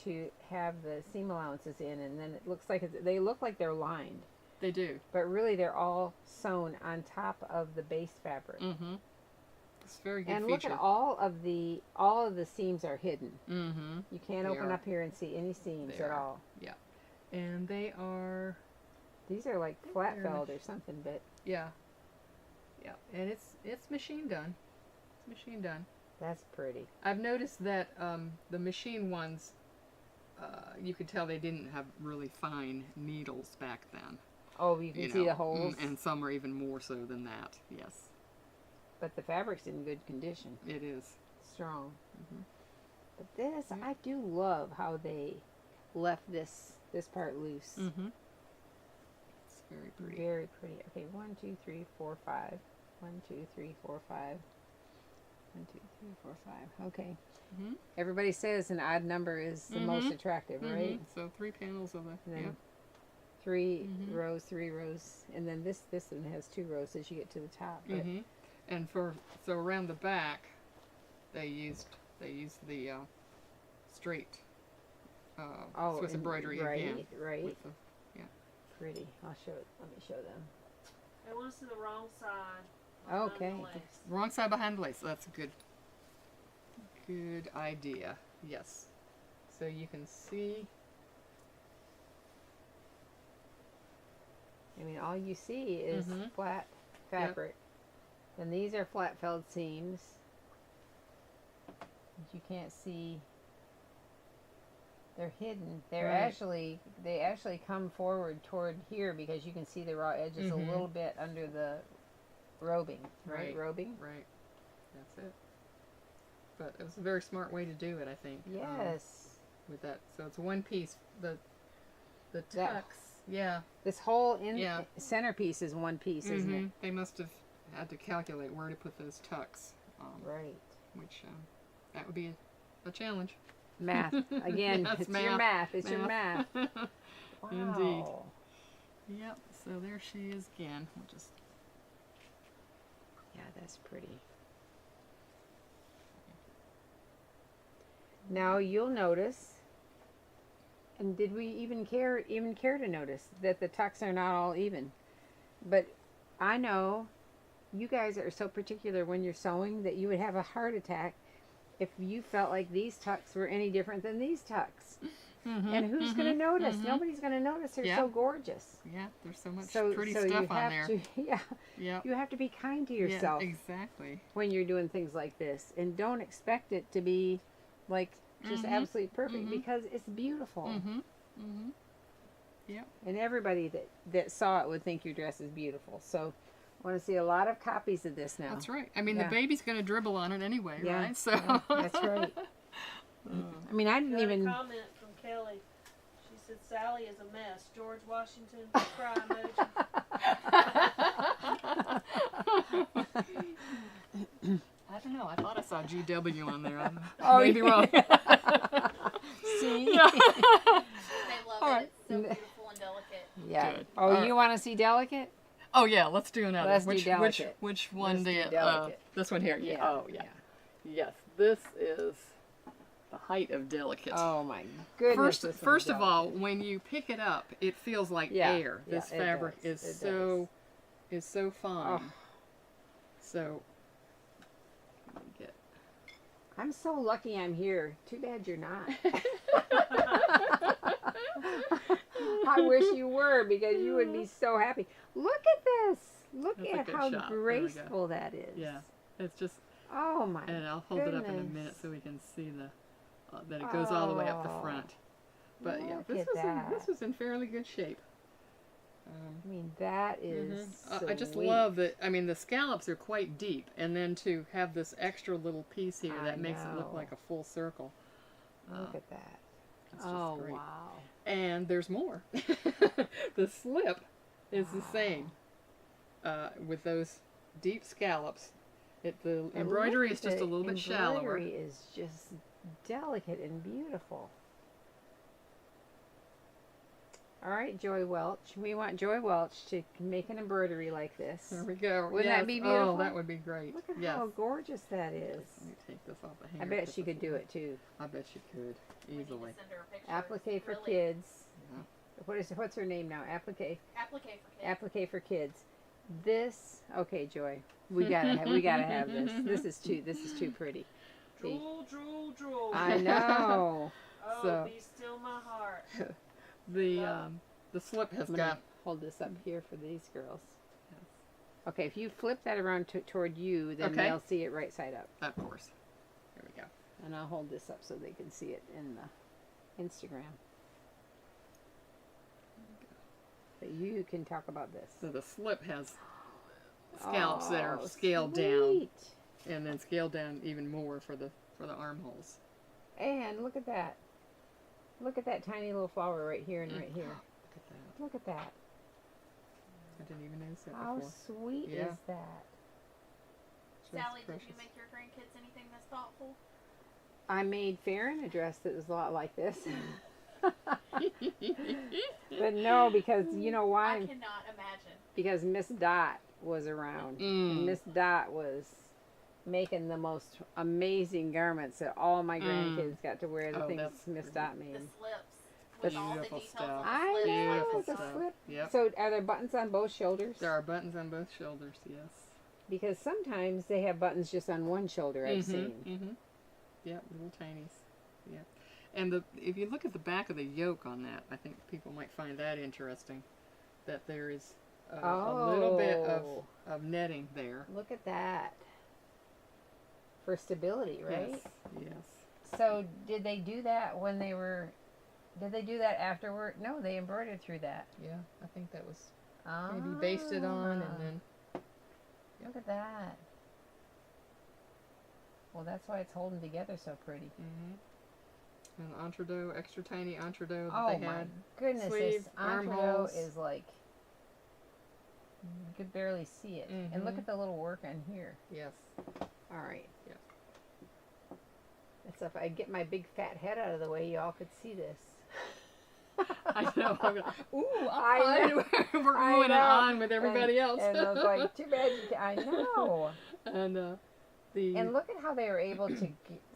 to have the seam allowances in, and then it looks like they look like they're lined. They do. But really, they're all sewn on top of the base fabric. It's a very good and feature. Look at all of the seams are hidden. You can't open up here and see any seams at all. Yeah. And they are. These are like flat felled or something, but yeah. Yeah, and it's machine done. It's machine done. That's pretty. I've noticed that the machine ones, you could tell they didn't have really fine needles back then. Oh, you can see the holes? And some are even more so than that, yes. But the fabric's in good condition. It is. Strong. But this, I do love how they left this part loose. It's very pretty. Very pretty. Okay, 1, 2, 3, 4, 5. 1, 2, 3, 4, 5. 1, 2, 3, 4, 5. Okay. Everybody says an odd number is the most attractive, right? So 3 panels of the 3 rows, 3 rows, and then this one has 2 rows as you get to the top. But and so around the back, they used the straight Swiss embroidery again. Right. With the, pretty. I'll show it. Let me show them. I want to see the wrong side. Okay. behind the lace. Wrong side behind the lace. That's a good idea. Yes. So you can see. I mean, all you see is flat fabric. And these are flat felled seams. You can't see. They're hidden. They're they actually come forward toward here because you can see the raw edges a little bit under the robing. Right? Robing? Right. That's it. But it was a very smart way to do it, I think. Yes. With that. So it's one piece. The tucks. That- Yeah. This whole centerpiece is one piece, isn't it? They must have had to calculate where to put those tucks. Right. Which that would be a challenge. Math. Again, Yes, it's math. your math. It's your math. Wow. Indeed. Yep. So there she is again. We'll just. Yeah, that's pretty. Now you'll notice, and did we even care to notice that the tucks are not all even? But I know you guys are so particular when you're sewing that you would have a heart attack if you felt like these tucks were any different than these tucks. And who's going to notice? Nobody's going to notice. They're so gorgeous. Yeah, there's so much pretty so stuff you on have there. To, you have to be kind to yourself. Yeah, exactly. When you're doing things like this, and don't expect it to be like just absolutely perfect because it's beautiful. Yep. And everybody that saw it would think your dress is beautiful. So I want to see a lot of copies of this now. That's right. I mean, the baby's going to dribble on it anyway, right? So that's right. I mean, I didn't Got even. a comment from Kelly. She said Sally is a mess. George Washington, cry emoji. I don't know. I thought I saw GW on there. I Oh, wrong. See? They love it. It's so beautiful and delicate. Yeah. Good. Oh, you want to see delicate? Oh yeah, let's do another. Let's do delicate. Which one Let's do do you? delicate. This one here. Yeah. Yeah, Oh yeah. Yes, this is the height of delicate. Oh my goodness. First of all, when you pick it up, it feels like air. Yeah, This it fabric does. is It so fine. Oh. So let me get. I'm so lucky I'm here. Too bad you're not. I wish you were because you would be so happy. Look at this. Look That's a at good how shot. There we go. graceful that is. Yeah, it's just. Oh my. And I'll hold it up in a minute so we can see that it goes all the way up the front. But yeah, Look at that. this was in fairly good shape. I mean, that is. I just sweet. love that. I mean, the scallops are quite deep, and then to have this extra little piece here that makes it look know. like a full circle. Look at that. It's just Oh great. wow. And there's more. The slip is the same with those deep scallops. The embroidery is just a little bit shallower. Embroidery is just delicate and beautiful. All right, Joy Welch. We want Joy Welch to make an embroidery like this. There we go. Wouldn't that be beautiful? Oh, that would be great. Look at yes. how gorgeous that is. Let me take this off the hanger. I bet she could do it too. I bet she could We need to easily. send her a picture. Applique for Really- kids. Yeah. What's her name now? Applique. Applique for kids. Applique for kids. This. Okay, Joy. We gotta have this. This is too pretty. See? Drool, drool, drool. I know. Oh, So- be still my heart. The slip has I'm gonna got. hold this up here for these girls. Okay, if you flip that around toward you, then Okay. they'll see it right side up. Of course. There we go. And I'll hold this up so they can see it in the Instagram. But you can talk about this. So the slip has scallops that are Oh, scaled sweet. down, and then scaled down even more for the armholes. And look at that. Look at that tiny little flower right here and right here. Look at that. Look at that. I didn't even notice that How before. sweet Yeah. is that? Just Sally, did precious. you make your grandkids anything that's thoughtful? I made Farron a dress that was a lot like this. But no, because you know why? I cannot imagine. Because Miss Dot was around. And Miss Dot was making the most amazing garments that all my grandkids got to wear, the Oh, things that's Miss Dot made. The slips. with all the Beautiful details stuff. on I the slip. know, Beautiful the stuff. slip. Yep. So are there buttons on both shoulders? There are buttons on both shoulders, yes. Because sometimes they have buttons just on one shoulder, I've seen. Mm-hmm. Yep, little tinies. Yep. And if you look at the back of the yoke on that, I think people might find that interesting. That there is a little bit of netting there. Look at that. For stability, right? Yes. So did they do that when they were... Did they do that afterward? No, they embroidered through that. Yeah, I think that was maybe basted on and then... Look at that. Well, that's why it's holding together so pretty. And entredeaux, extra tiny entredeaux that Oh they my had. goodness, Sleeve, this entredeaux armholes. is like... You could barely see it. And look at the little work on here. Yes. All right. Yeah. So if I get my big fat head out of the way, y'all could see this. I know. Ooh, I know. We're going on with everybody else. And I was like, too bad. I know. And And look at how they were able to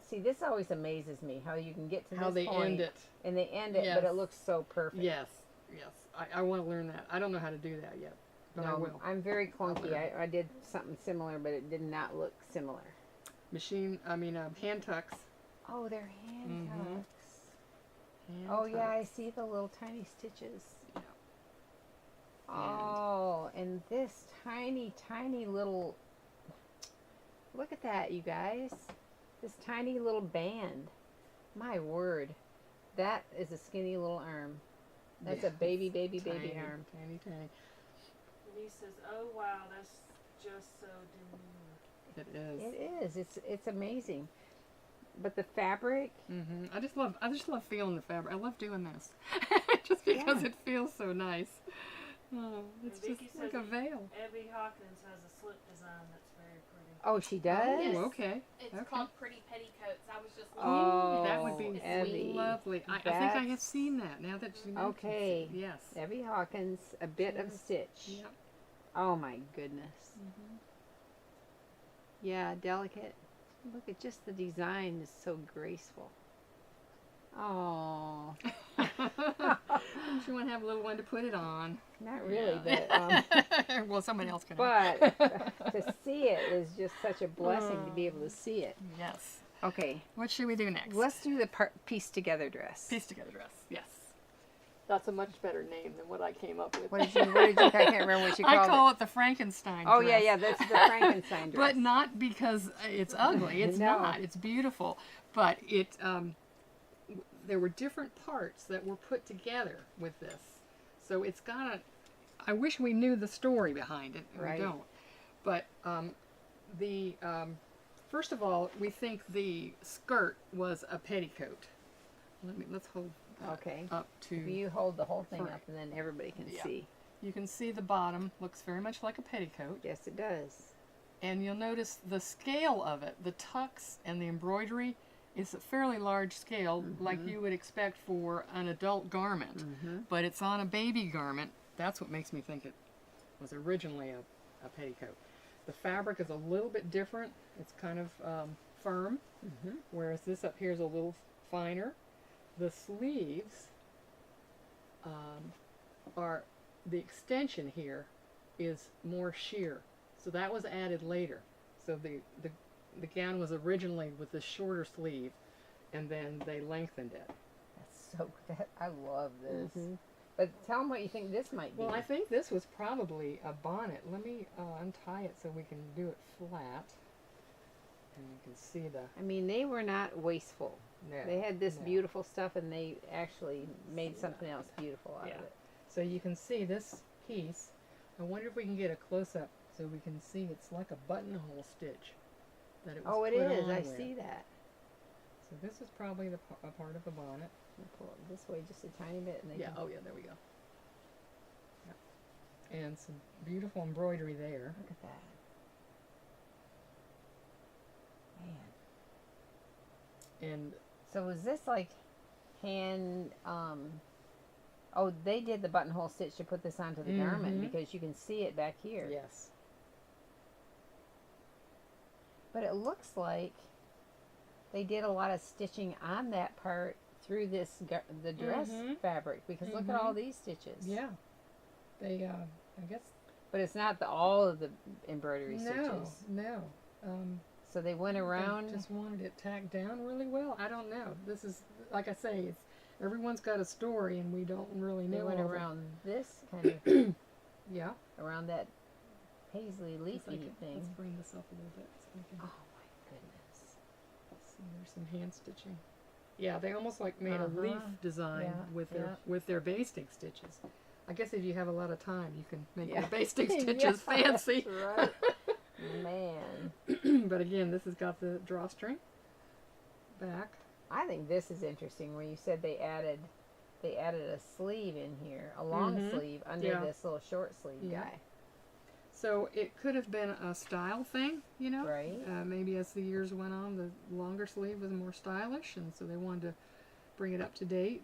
see. This always amazes me how you can get to how this they point end it. and they end it, Yes. but it looks so perfect. Yes. I want to learn that. I don't know how to do that yet, but I No, will. I'm very clunky. learn. I did something similar, but it did not look similar. Hand tucks. Oh, they're hand tucks. Hand Oh yeah, I tucks. see the little tiny stitches. Yeah. Oh, and this tiny, tiny little... Look at that, you guys. This tiny little band. My word. That is a skinny little arm. That's a baby tiny, arm. Tiny. Denise says, "Oh wow, that's just so demure." It is. It is. It's amazing. But the fabric... I just love feeling the fabric. I love doing this, just because it feels so nice. Oh, it's And just Vicky like says a veil. Abby Hawkins has a slip design that's very pretty. Oh, she does? Yes. Oh, okay. It's Okay. called Pretty Petticoats. I was just Oh, that would be Evie. lovely. I think I have seen that now that you mention Okay. it. Yes. Evie Hawkins, a bit of stitch. Yep. Oh my goodness. Yeah, delicate. Look at just the design is so graceful. Oh, Don't you want to have a little one to put it on? not really, Yeah. but well, somebody else can. but to see it is just such a blessing to be able to see it. Yes. Okay, What should we do next? let's do the piece together dress. Piece together dress. Yes. That's a much better name than what I came up with. What did you? I can't remember what you called I call it the Frankenstein Oh dress. yeah, that's the Frankenstein dress. But not because it's ugly. It's No. not. It's beautiful. But it there were different parts that were put together with this. So it's got a... I wish we knew the story behind it. And Right. we don't. But first of all, we think the skirt was a petticoat. Let's hold that Okay. up to... You hold the whole thing Right. up, and then everybody can Yeah. see. You can see the bottom looks very much like a petticoat. Yes, it does. And you'll notice the scale of it, the tucks and the embroidery, is a fairly large scale, like you would expect for an adult garment. But it's on a baby garment. That's what makes me think it was originally a petticoat. The fabric is a little bit different. It's kind of firm, whereas this up here is a little finer. The sleeves are, the extension here is more sheer. So that was added later. So the gown was originally with the shorter sleeve, and then they lengthened it. That's so good. I love this. But tell them what you think this might be. Well, I think this was probably a bonnet. Let me untie it so we can do it flat. And you can see the... I mean, they were not wasteful. No, They had this no. beautiful stuff, and they actually made something else beautiful out Yeah. of it. So you can see this piece. I wonder if we can get a close-up so we can see it's like a buttonhole stitch. That it was Oh, it put is. on I with. see that. So this is probably a part of the bonnet. I'll pull it this way just a tiny bit, and they Yeah, can... oh yeah, there we go. Yeah. And some beautiful embroidery there. Look at that. Man. And So was this like hand... Oh, they did the buttonhole stitch to put this onto the garment, because you can see it back here. yes. But it looks like they did a lot of stitching on that part through the dress fabric, because look at all these stitches. Yeah. They, I guess. But it's not all of the embroidery stitches. No. So they went around. They just wanted it tacked down really well. I don't know. This is, like I say, everyone's got a story, and we don't really know. They went all around this kind of. Yeah. Around that paisley leafy thing. Let's bring this up a little bit so we can. Oh my goodness. See, there's some hand stitching. Yeah, they almost like made a leaf design with their basting stitches. I guess if you have a lot of time, you can make the basting stitches fancy. That's right. Man. But again, this has got the drawstring back. I think this is interesting where you said they added a sleeve in here, a long sleeve under this little short sleeve guy. So it could have been a style thing, you know? Right. Maybe as the years went on, the longer sleeve was more stylish, and so they wanted to bring it up to date.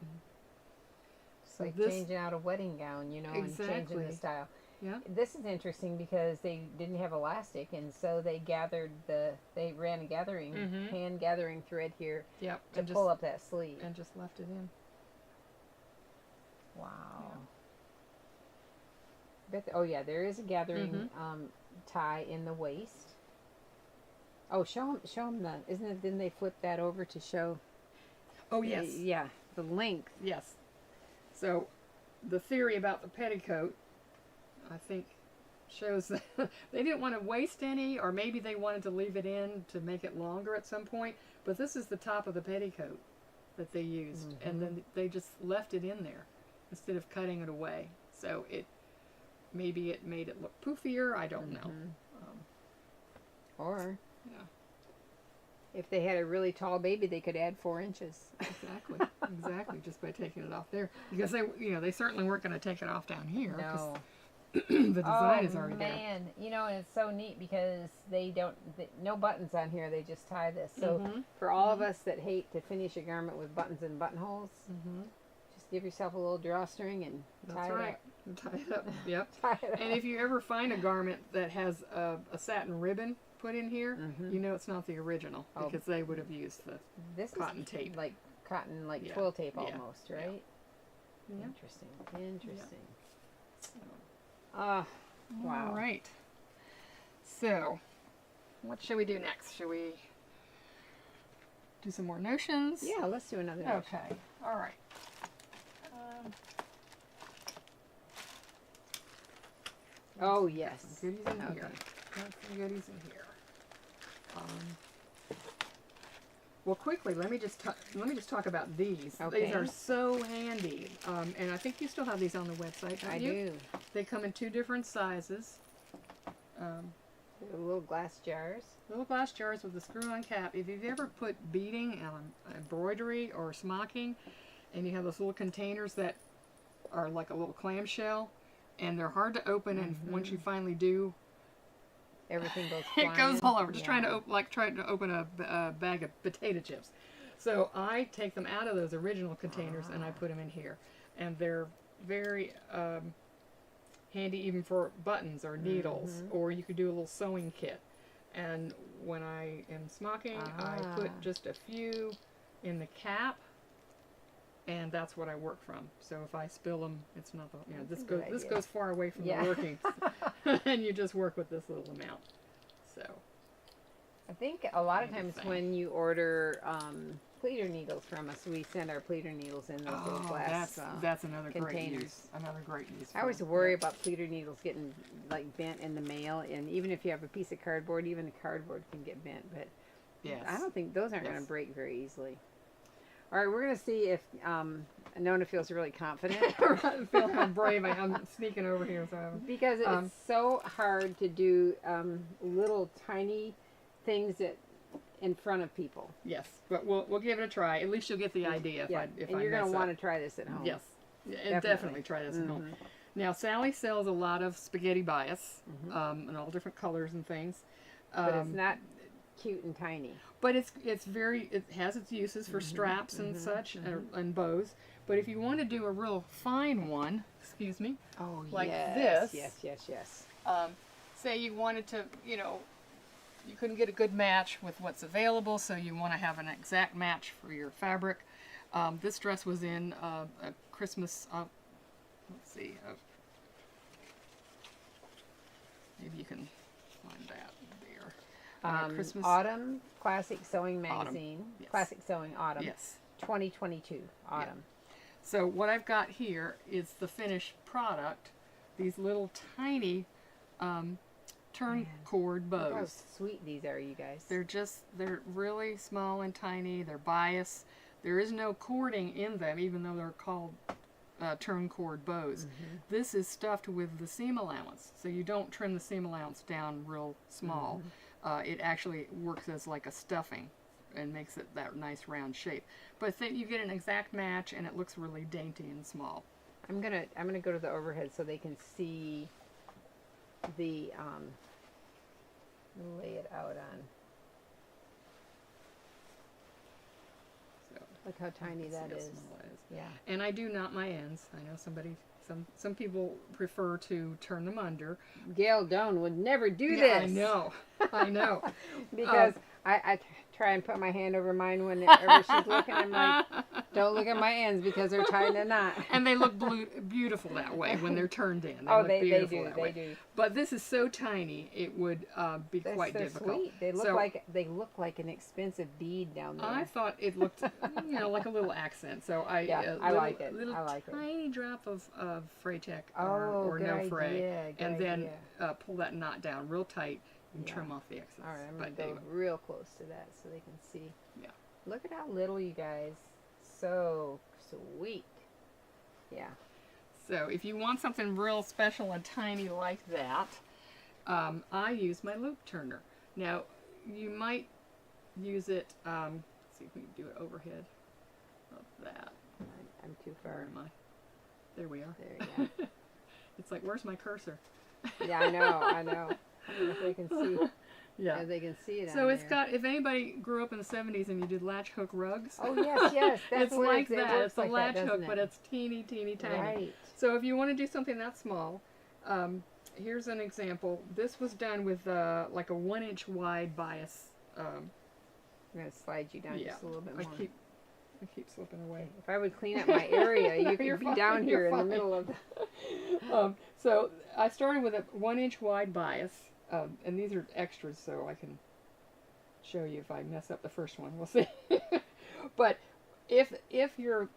It's like changing out a wedding gown, you know, and changing the style. Yeah. This is interesting because they didn't have elastic, and so they ran a hand gathering thread here to pull up that sleeve. And just left it in. Wow. Yeah. There is a gathering tie in the waist. Oh, show them the, isn't it, didn't they flip that over to show? Oh, yes. The length. Yes. So the theory about the petticoat, I think, shows that they didn't want to waste any, or maybe they wanted to leave it in to make it longer at some point, but this is the top of the petticoat that they used, and then they just left it in there instead of cutting it away. So maybe it made it look poofier, I don't know. Or if they had a really tall baby, they could add 4 inches. Exactly, just by taking it off there, because they certainly weren't going to take it off down here. No. The design is already there. Man, and it's so neat because no buttons on here. They just tie this. So for all of us that hate to finish a garment with buttons and buttonholes, just give yourself a little drawstring and tie it up. Tie it up. Yep. And if you ever find a garment that has a satin ribbon put in here, you know it's not the original, because they would have used the cotton tape. Like cotton, like twill tape almost, right? Yeah. Interesting. Wow. Wow. All right. So, what should we do next? Should we do some more notions? Yeah, let's do another notion. Okay. All right. Oh, yes. Some goodies in here. Got some goodies in here. Well, quickly, let me just talk about these. Okay. These are so handy, and I think you still have these on the website. Don't you? I do. They come in 2 different sizes. Little glass jars. Little glass jars with a screw-on cap. If you've ever put beading on embroidery or smocking, and you have those little containers that are like a little clamshell, and they're hard to open, and once you finally do, everything goes flying. It goes all over. Just trying to open a bag of potato chips. So I take them out of those original containers and I put them in here, and they're very handy even for buttons or needles, or you could do a little sewing kit. And when I am smocking, I put just a few in the cap, and that's what I work from. So if I spill them, it's not this goes far away from the working, and you just work with this little amount. So I think a lot of times when you order pleater needles from us, we send our pleater needles in those little glass that's another containers. Great use. Another great use. I always worry about pleater needles getting like bent in the mail, and even if you have a piece of cardboard, even the cardboard can get bent. But I don't think those aren't going to break very easily. All right, we're going to see if Nona feels really confident. I feel how brave I'm sneaking over here. Because it's so hard to do little tiny things that in front of people. Yes, but we'll give it a try. At least you'll get the idea. If and you're going to want to try this at home. Yes, definitely try this at home. Now, Sally sells a lot of spaghetti bias in all different colors and things. But it's not cute and tiny. But it has its uses for straps and such, and bows. But if you want to do a real fine one, like this. Yes. Say you wanted to, you couldn't get a good match with what's available, so you want to have an exact match for your fabric. This dress was in a Christmas, let's see, maybe you can find that there. Christmas Autumn Classic Sewing Magazine. Autumn. Yes. Classic Sewing Autumn. Yes. 2022 Autumn. Yeah. So what I've got here is the finished product. These little tiny turn cord bows. Look how sweet these are, you guys. They're really small and tiny. They're bias. There is no cording in them, even though they're called turn cord bows. This is stuffed with the seam allowance, so you don't trim the seam allowance down real small. It actually works as like a stuffing and makes it that nice round shape. But then you get an exact match, and it looks really dainty and small. I'm gonna go to the overhead so they can see the lay it out on. So Look how tiny that see how is. small it is. Yeah. And I do knot my ends. I know some people prefer to turn them under. Gail Doan would never do Yeah, this. I know. Because I try and put my hand over mine whenever she's looking. I'm like, don't look at my ends because they're tying a knot. And they look beautiful that way when they're turned in. They look they beautiful do. that They way. do. But this is so tiny, it would be They're quite so difficult. sweet. They look like an expensive bead down there. I thought it looked, like a little accent. So I like it. Little I like it. tiny drop of fray check Oh, or good no fray, idea, good and then idea. pull that knot down real tight and Yeah. trim off the excess. All right, I'm But gonna go anyway. real close to that so they can see. Yeah. Look at how little, you guys. So sweet. Yeah. So if you want something real special and tiny like that, I use my loop turner. Now, you might use it, let's see if we can do it overhead of that. I'm too Where far. am I? There we are. There you go. It's like, where's my cursor? Yeah, I know. I don't know if they can see. Yeah. If they can see it. So on it's there. got, if anybody grew up in the 70s and you did latch hook rugs. Oh yes. That's it's what like it that. works It's a like latch that, hook, doesn't but it? it's teeny, teeny, tiny. Right. So if you want to do something that small, here's an example. This was done with like a 1-inch wide bias. I'm gonna slide you down just a little bit more. I keep slipping away. If I would clean up my area, you You're could be fine, down here you're in the fine. middle of the. So I started with a 1-inch wide bias, and these are extras, so I can show you if I mess up the first one. We'll see. But if your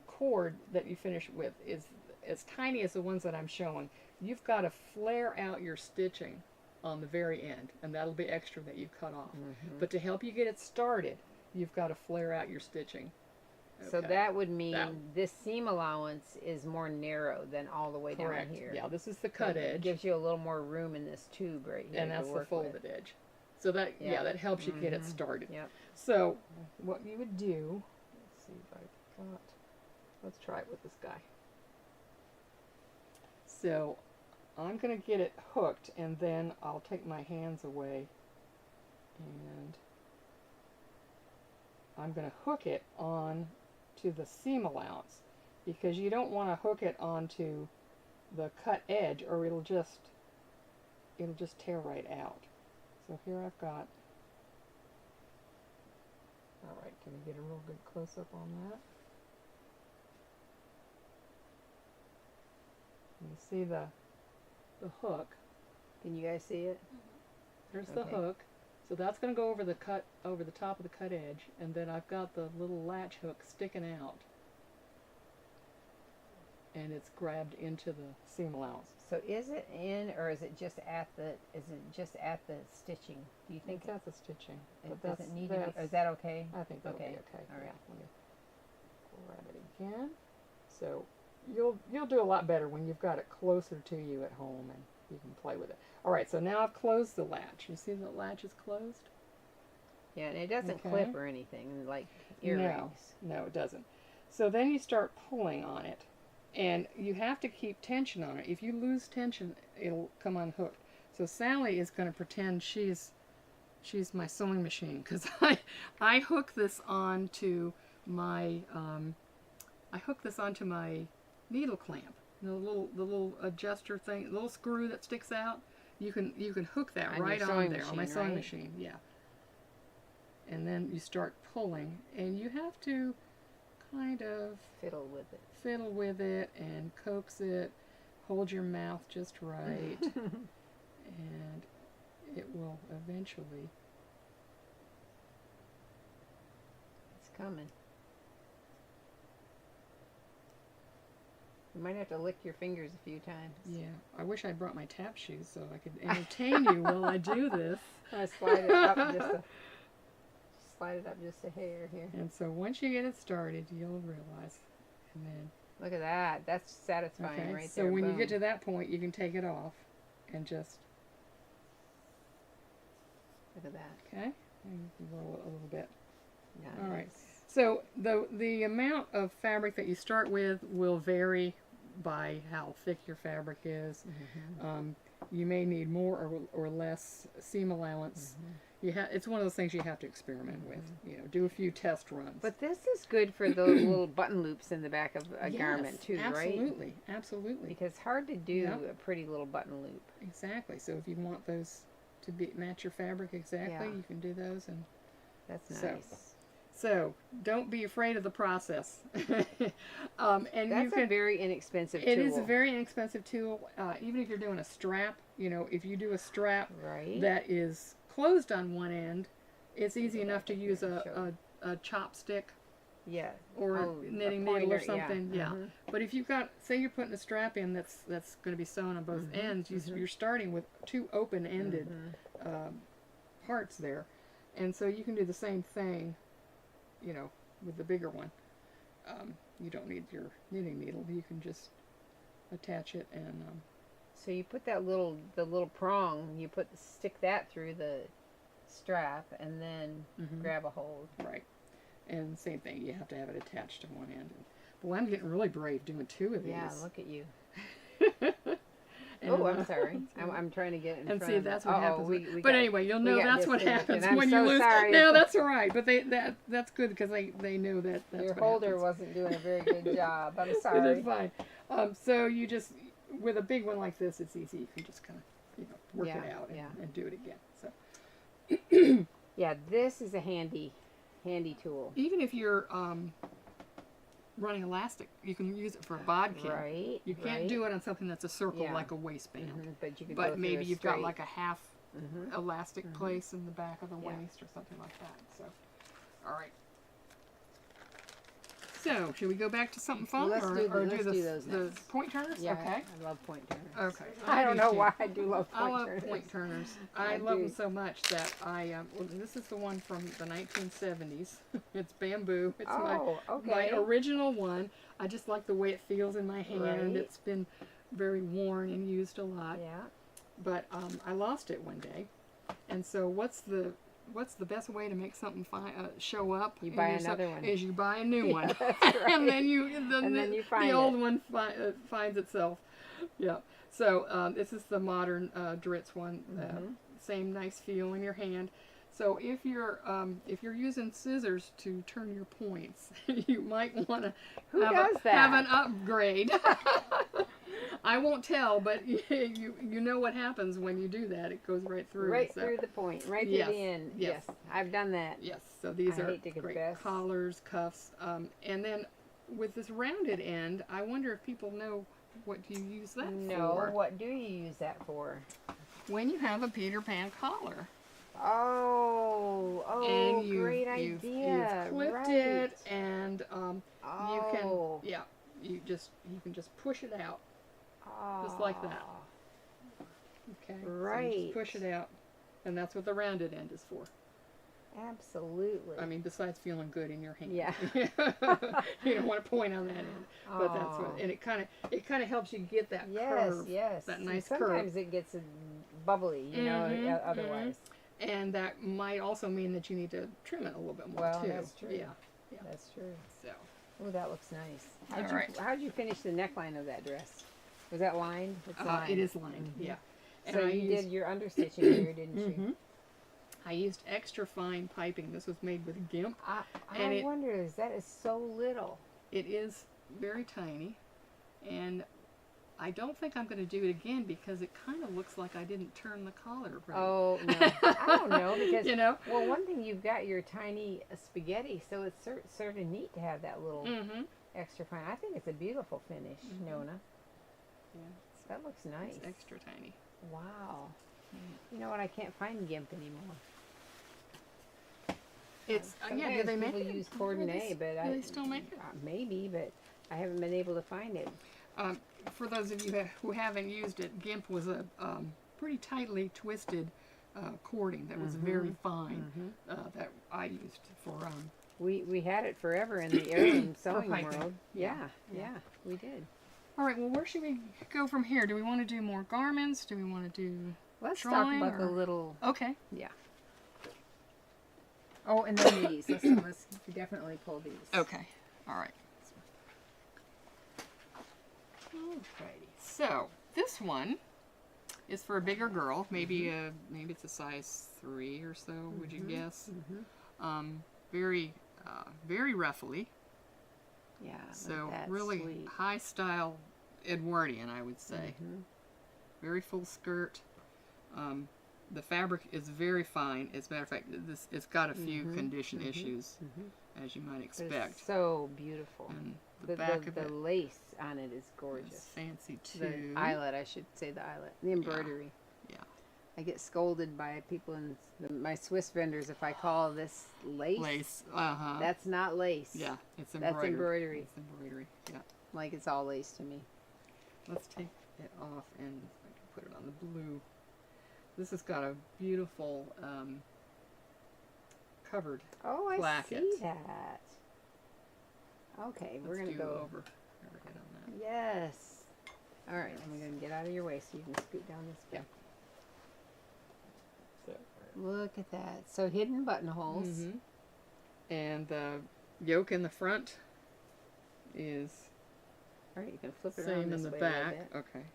cord that you finish with is as tiny as the ones that I'm showing, you've got to flare out your stitching on the very end, and that'll be extra that you cut off. But to help you get it started, you've got to flare out your stitching. So Okay. that would mean this seam allowance is more narrow than all the way Correct. down here. Yeah, this is the cut It edge, gives you a little more room in this tube right here. and to that's the work folded with. edge. So that that helps you get it Mhm. started. Yep. So what you would do, let's see if I've got, let's try it with this guy. So I'm going to get it hooked, and then I'll take my hands away, and I'm going to hook it on to the seam allowance, because you don't want to hook it onto the cut edge, or it'll just tear right out. So here I've got, alright, can we get a real good close-up on that? You see the hook. Can you guys see it? There's the Okay. hook. So that's going to go over the top of the cut edge, and then I've got the little latch hook sticking out, and it's grabbed into the seam allowance. So is it in, or is it just at the stitching? Do you think That's the stitching. it But doesn't need to be? Or is that okay? I think that'll Okay. be okay. All right. Yeah, let me grab it again. So you'll do a lot better when you've got it closer to you at home and you can play with it. All right, so now I've closed the latch. You see the latch is closed? Yeah, and it doesn't Okay. clip or anything like earrings. No, it doesn't. So then you start pulling on it, and you have to keep tension on it. If you lose tension, it'll come unhooked. So Sally is going to pretend she's my sewing machine, because I hook this onto my needle clamp. The little adjuster thing, little screw that sticks out. You can hook that On your right on sewing there on my machine, sewing right? machine. Yeah. And then you start pulling, and you have to kind of Fiddle with it and coax it. Hold your mouth just right. And it will eventually. It's coming. You might have to lick your fingers a few times. Yeah, I wish I'd brought my tap shoes so I could entertain you while I do this. I slide it up just a hair here. And so once you get it started, you'll realize. And then look at that. That's satisfying right so there. when Boom. you get to that point, you can take it off and just. Look at that. Okay, and you can roll it a little bit. Nice. All right. So the amount of fabric that you start with will vary by how thick your fabric is. Mm-hmm. You may need more or less seam allowance. Mm-hmm. It's one of those things you have to experiment with. You know, do a few test runs. But this is good for those little button loops in the back of a garment too, absolutely, right? Absolutely. Because it's hard to do a pretty little button loop. Exactly. So if you want those to match your fabric exactly, you can do those. And that's nice. So don't be afraid of the process. And that's a very inexpensive tool. It is a very inexpensive tool. Even if you're doing a strap, you know, if you do a strap that is closed on one end, it's easy enough to use a chopstick. Yeah. Or knitting needle or something. Yeah. But if you've got, say you're putting a strap in that's going to be sewn on both ends, you're starting with two open-ended parts there. And so you can do the same thing, you know, with the bigger one. You don't need your knitting needle. You can just attach it and. So you put the little prong. You stick that through the strap and then grab a hold. Right. And same thing. You have to have it attached to one end. Boy, I'm getting really brave doing two of these. Yeah, look at you. And, I'm sorry. I'm trying to get in front of it. And see, that's what happens. But anyway, you'll know that's what happens when you lose. Sorry. No, that's all right. But that's good because they know that's your what holder happens. wasn't doing a very good job. I'm sorry. It is fine. So you just, with a big one like this, it's easy. You can just kind of, work it out and do it again. So. Yeah, this is a handy tool. Even if you're running elastic, you can use it for a bodkin. Right. You can't do it on something that's a circle like a waistband. But you can. But maybe you've got like a half elastic place in the back of the waist or something like that. So, all right. So, should we go back to something fun let's or do the next. point turners? Yeah, okay. I love point turners. Okay. I don't know why I do love point turners. turners. I love point turners. I love them so much that well, this is the one from the 1970s. It's bamboo. It's my original one. I just like the way it feels in my hand. Right. It's been very worn and used a lot. Yeah. But I lost it one day. And so what's the best way to make something show up? You buy another one. Is you buy a new one. That's right. And then you find the old one finds itself. Yeah. So this is the modern Dritz one. Same nice feel in your hand. So if you're using scissors to turn your points, you might want to have an upgrade. I won't tell, but you know what happens when you do that. It goes right through. Right through the point, right through the end. Yes. I've done that. Yes. So these are hate to great confess. collars, cuffs, and then with this rounded end, I wonder if people know what you use that for. No, what do you use that for? When you have a Peter Pan collar. Oh, and great idea. You've clipped it, and you can just push it out, just like that. Okay, right. So you just push it out, and that's what the rounded end is for. Absolutely. I mean, besides feeling good in your hand. Yeah. You don't want to point on that end, but that's what, and it kind of helps you get that curve. Yes. That nice curve. Sometimes it gets bubbly, otherwise. And that might also mean that you need to trim it a little bit more too. Well, that's true. Yeah. That's true. So. Oh, that looks nice. All How'd you finish the neckline of that dress? Was that lined? It's lined. It is lined. Yeah. And so you did your understitching here, didn't you? I used extra fine piping. This was made with gimp. I wonder, that is so little. It is very tiny, and I don't think I'm going to do it again because it kind of looks like I didn't turn the collar right. Oh, no. I don't know because, You know? well, one thing, you've got your tiny spaghetti, so it's sort of neat to have that little extra fine. I think it's a beautiful finish, Nona. Yeah. That looks nice. It's extra tiny. Wow. You know what? I can't find GIMP anymore. It's yeah. Do they make it? Use coordinate, but do they still make it? Maybe, but I haven't been able to find it. For those of you who haven't used it, GIMP was a pretty tightly twisted cording that was very fine that I used for. We had it forever in the Heirloom sewing piping. world. Yeah, we did. All right. Well, where should we go from here? Do we want to do more garments? Do we want to do? Let's drawing, talk about the little. Okay. Yeah. Oh, and then these. Let's definitely pull these. Okay. All right. Alrighty. So this one is for a bigger girl. Maybe it's a size 3 or so. Would you guess? Very very ruffly. Yeah. So that's really sweet. high style Edwardian, I would say. Very full skirt. The fabric is very fine. As a matter of fact, it's got a few condition issues, as you might But expect. it's so beautiful. And the back of the it lace on it is is gorgeous. fancy too. The eyelet, I should say, the eyelet, the embroidery. Yeah. I get scolded by people in my Swiss vendors if I call this lace. Lace. That's not lace. Yeah, it's embroidery. That's embroidery. It's embroidery. Yeah. Like it's all lace to me. Let's take it off and I can put it on the blue. This has got a beautiful covered Oh, I placket. see that. Okay, we're Let's gonna do go. overhead on that. Yes. All right, I'm gonna get out of your way so you can scoot down this way. So. Look at that. So hidden buttonholes. And the yoke in the front is All right, you can flip it around same this in the way a little back. bit. Okay.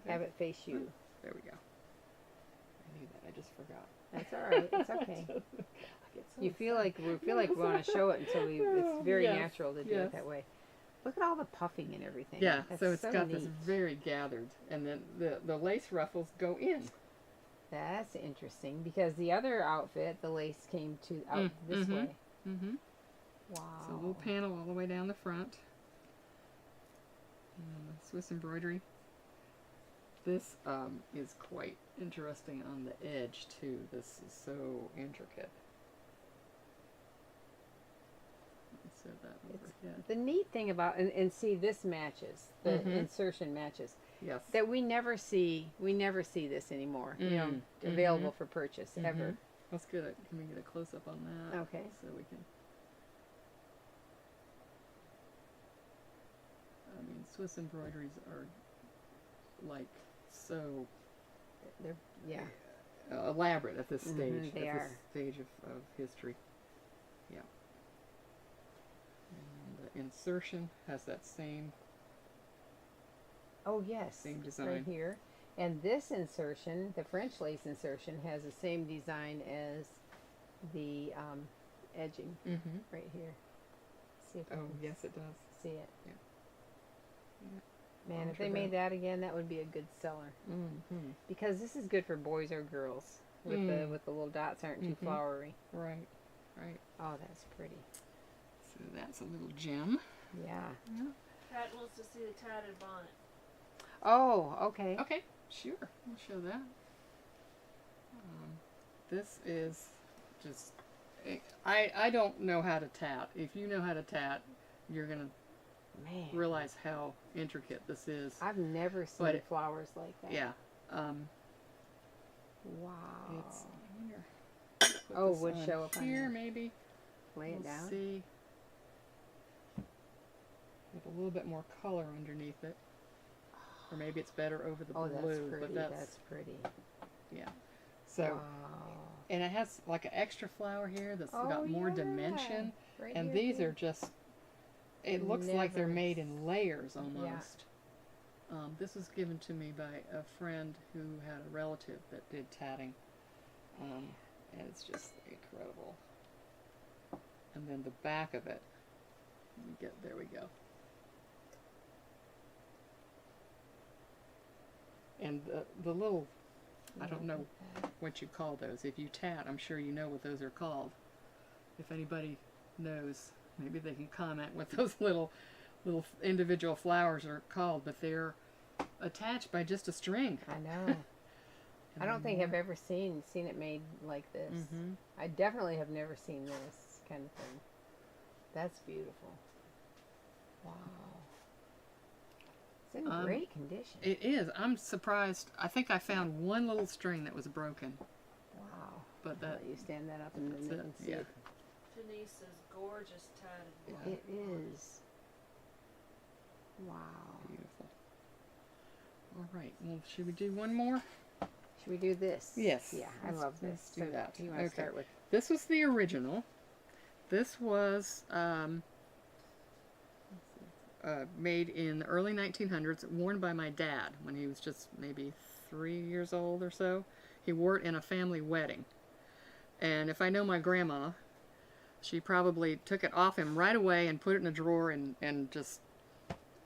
Have it face you. There we go. I knew that. I just forgot. That's all right. It's okay. I get so We feel like we want to show it until it's very Yes, natural to do yes. it that way. Look at all the puffing and everything. Yeah, That's so it's got this neat. very gathered, and then the lace ruffles go in. That's interesting because the other outfit, the lace came out this way. Wow. So a little panel all the way down the front. And the Swiss embroidery. This is quite interesting on the edge too. This is so intricate. So that overhead. The neat thing about and see this matches the insertion matches. Yes. That we never see this anymore. You know, available for purchase ever. Let's get it. Can we get a close up on that? Okay. So we can. I mean, Swiss embroideries are like so They're elaborate at this stage. They at are. this stage of history. Yeah. And the insertion has that same. Oh yes, Same design. right here. And this insertion, the French lace insertion, has the same design as the edging right here. See if we Oh can yes, it does. see it. Yeah. Man, if they made that again, that would be a good seller. Because this is good for boys or girls. With the little dots aren't too flowery. Right. Right. Oh, that's pretty. So that's a little gem. Yeah. Pat wants to see the tatted bonnet. Oh, okay. Okay, sure. We'll show that. This is just... I don't know how to tat. If you know how to tat, you're going to Man, realize how intricate this is. I've never seen But flowers like that. Yeah. Wow. It's... I wonder... put Oh, this would on show up on here, here. maybe. Lay it We'll down. see. With a little bit more color underneath it. Or maybe it's better over the Oh, blue. that's pretty. But That's pretty. yeah. So, Wow. and it has like an extra flower here that's Oh, got more yeah. dimension. Right And here, these too. are just, it looks like they're Never made in layers almost. Yeah. This was given to me by a friend who had a relative that did tatting. And it's just incredible. And then the back of it, there we go. And the little, I don't know what you call those. If you tat, I'm sure you know what those are called. If anybody knows, maybe they can comment what those little individual flowers are called, but they're attached by just a string. I know. I don't think I've ever seen it made like this. I definitely have never seen this kind of thing. That's beautiful. Wow. It's in great condition. It is. I'm surprised. I think I found one little string that was broken. Wow. But that you stand that up and then they can see it. Janice's gorgeous tatted Yeah. It is. Wow. Beautiful. All right. Well, should we do one more? Should we do this? Yes. Yeah, I love this. Let's do that. You want to start with? This was the original. This was made in the early 1900s, worn by my dad when he was just maybe 3 years old or so. He wore it in a family wedding. And if I know my grandma, she probably took it off him right away and put it in a drawer and just,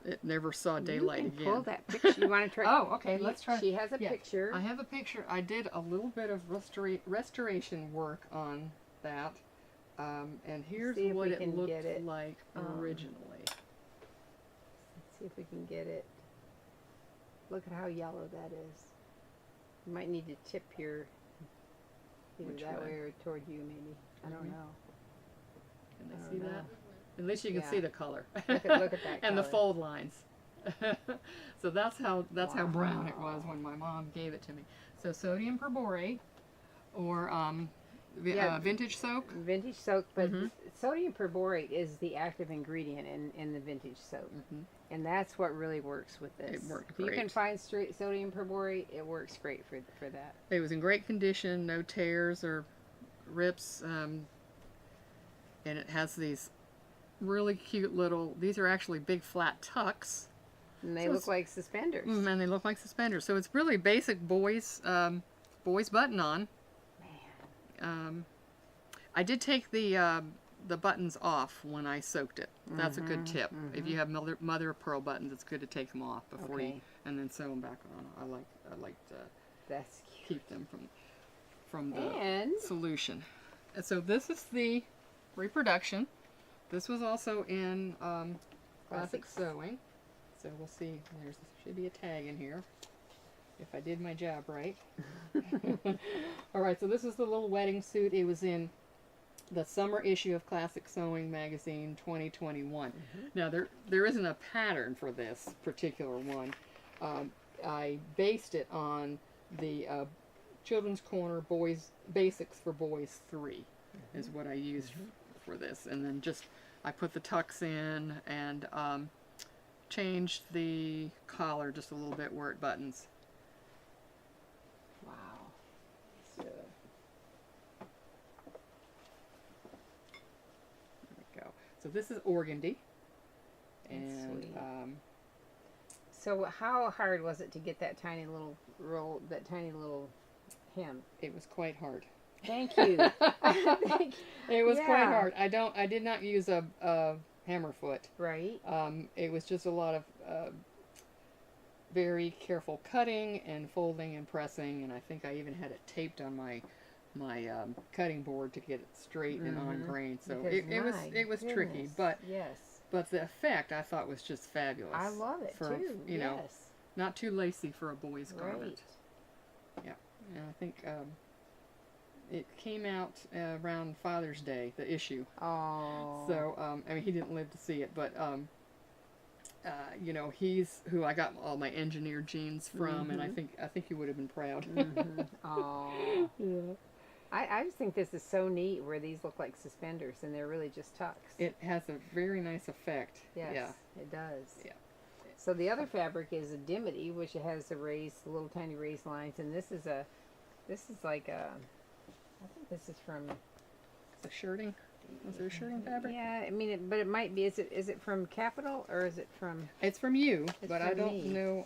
it never saw daylight again. Pull that picture. You want to try? Oh, okay, let's try. She has a picture. I have a picture. I did a little bit of restoration work on that. And here's what it looked like originally. Let's see if we can get it. Look at how yellow that is. You might need to tip your either that way or toward you, maybe. I don't know. Can they see that? At least you can see the color. Look at that and the color. fold lines. So that's how brown it was when my mom gave it to me. So sodium perborate or vintage soak. Vintage soak, but sodium perborate is the active ingredient in the vintage soak. And that's what really works with this. It worked if great. you can find straight sodium perborate, it works great for that. It was in great condition, no tears or rips, and it has these really cute little, these are actually big flat tucks. And they look like suspenders. And they look like suspenders. So it's really basic boys button on. Man. I did take the buttons off when I soaked it. That's a good tip. If you have mother of pearl buttons, it's good to take them off before you, and then sew them back on. I like to That's cute. keep them from the solution. And so this is the reproduction. This was also in classic sewing. So we'll see. There should be a tag in here if I did my job right. All right. So this is the little wedding suit. It was in the summer issue of Classic Sewing magazine 2021. Now there isn't a pattern for this particular one. I based it on the Children's Corner Boys Basics for Boys 3 is what I used for this, and then just I put the tucks in and changed the collar just a little bit where it buttons. Wow. So So this is organdy, and so how hard was it to get that tiny little roll, that tiny little hem? It was quite hard. Thank you. It was quite hard. I did not use a hammer foot. Right. It was just a lot of very careful cutting and folding and pressing, and I think I even had it taped on my cutting board to get it straight and on grain. So it was tricky, but the effect I thought was just fabulous. I love it for, too. You know, not too lacy for a boy's garment. Yeah, and I think it came out around Father's Day, the issue. Oh. So I mean, he didn't live to see it, but you know, he's who I got all my engineered jeans from, and I think he would have been proud. Oh. Yeah. I just think this is so neat where these look like suspenders and they're really just tucks. It has a very nice effect. Yes, yeah. It does. Yeah. So the other fabric is a dimity, which has the raised, little tiny raised lines, and this is like a, I think this is from. The shirting. Was there a shirting fabric? Yeah, I mean, but it might be. Is it from Capital or is it from? It's from you, but I from don't me. know.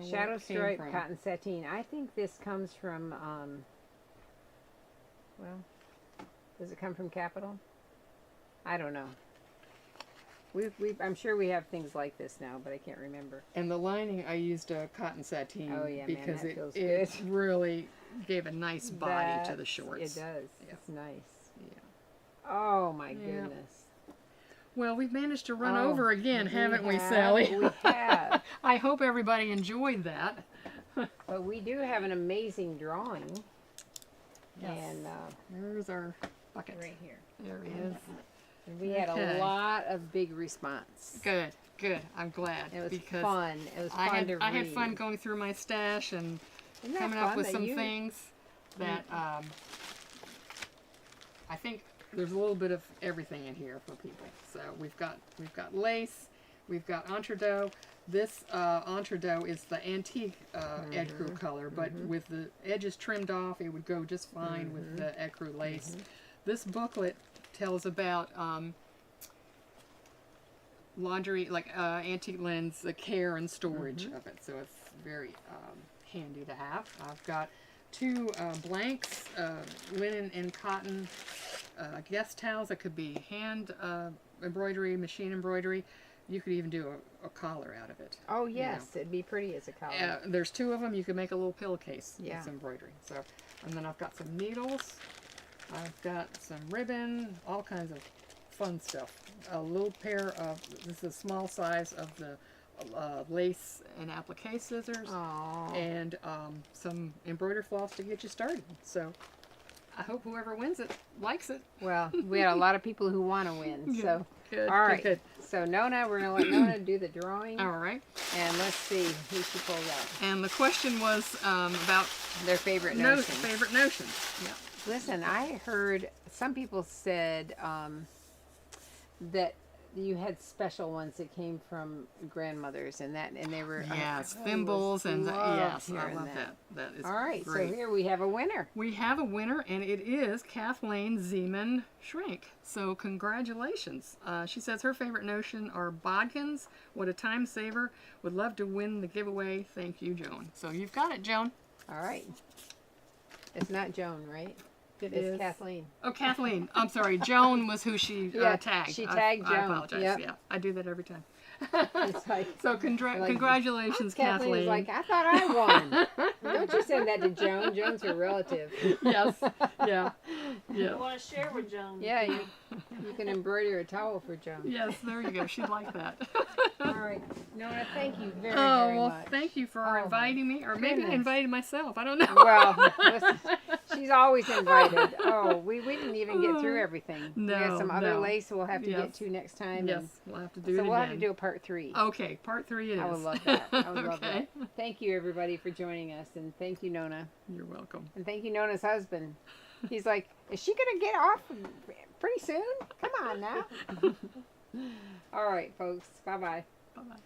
Shadow stripe cotton sateen. I think this comes from. Well, does it come from Capital? I don't know. I'm sure we have things like this now, but I can't remember. And the lining, I used a cotton sateen Oh, yeah, man, because that feels it good. really gave a nice body to the shorts. It does. Yeah. It's nice. Yeah. Oh my goodness. Well, we've managed to run over again, haven't we, have, Sally? We have. I hope everybody enjoyed that. But we do have an amazing drawing. Yes. And there's our bucket. right here. There he is. And we had Okay. a lot of big response. Good, good. I'm glad. It was because fun. It was fun to read. I had fun going through my stash and Isn't that coming fun up with that some you- things that I think there's a little bit of everything in here for people. So we've got lace, we've got entredeaux. This entredeaux is the antique ecru color, but with the edges trimmed off, it would go just fine with the ecru lace. This booklet tells about laundry, like antique linens, the care and storage of it. So it's very handy to have. I've got 2 blanks, linen and cotton guest towels that could be hand embroidery, machine embroidery. You could even do a collar out of it. Oh yes, it'd be pretty as a collar. There's 2 of them. You can make a little pillowcase Yeah. with some embroidery. So, and then I've got some needles. I've got some ribbon, all kinds of fun stuff. A little pair of, this is a small size of the lace and applique scissors. Aww. And some embroidery floss to get you started. So I hope whoever wins it likes it. Well, we had a lot of people who want to win. So, Good. all right. Good. So Nona, we're gonna let Nona do the drawing, All right. and let's see who she pulls out. And the question was about Their favorite notions. favorite notions. Yeah. Listen, I heard some people said that you had special ones that came from grandmothers, and they were Yes, I thimbles and loved yes, I hearing love that. That is All right, great. so here we have a winner. We have a winner, and it is Kathleen Zeman Shrink. So congratulations. She says her favorite notion are bodkins. What a time saver. Would love to win the giveaway. Thank you, Joan. So you've got it, Joan. All right. It's not Joan, right? It It's is. Kathleen. Oh, Kathleen. I'm sorry. Joan was who she Yeah, tagged. she tagged I Joan. apologize. Yep. Yeah, I do that every time. It's like, So like, congratulations, Kathleen was Kathleen. like, I thought I won. Don't you send that to Joan. Joan's her relative. Yes. Yeah. You Yeah. want to share with Joan? Yeah, you can embroider a towel for Joan. Yes, there you go. She'd like that. All right. Nona, thank you very, Oh, very well, much. thank you for Oh, my inviting me. Or maybe I goodness. invited myself. I don't know. Well, listen, she's always invited. Oh, we didn't even get through everything. we No, got some other no. lace we'll have to Yes. get to next time. Yes, and we'll have to do so it we'll again. have to do a part 3. Okay, part 3 it is. I would love that. I would love Okay. that. Thank you, everybody, for joining us. And thank you, Nona. You're welcome. And thank you, Nona's husband. He's like, is she going to get off pretty soon? Come on now. All right, folks. Bye-bye. Bye-bye.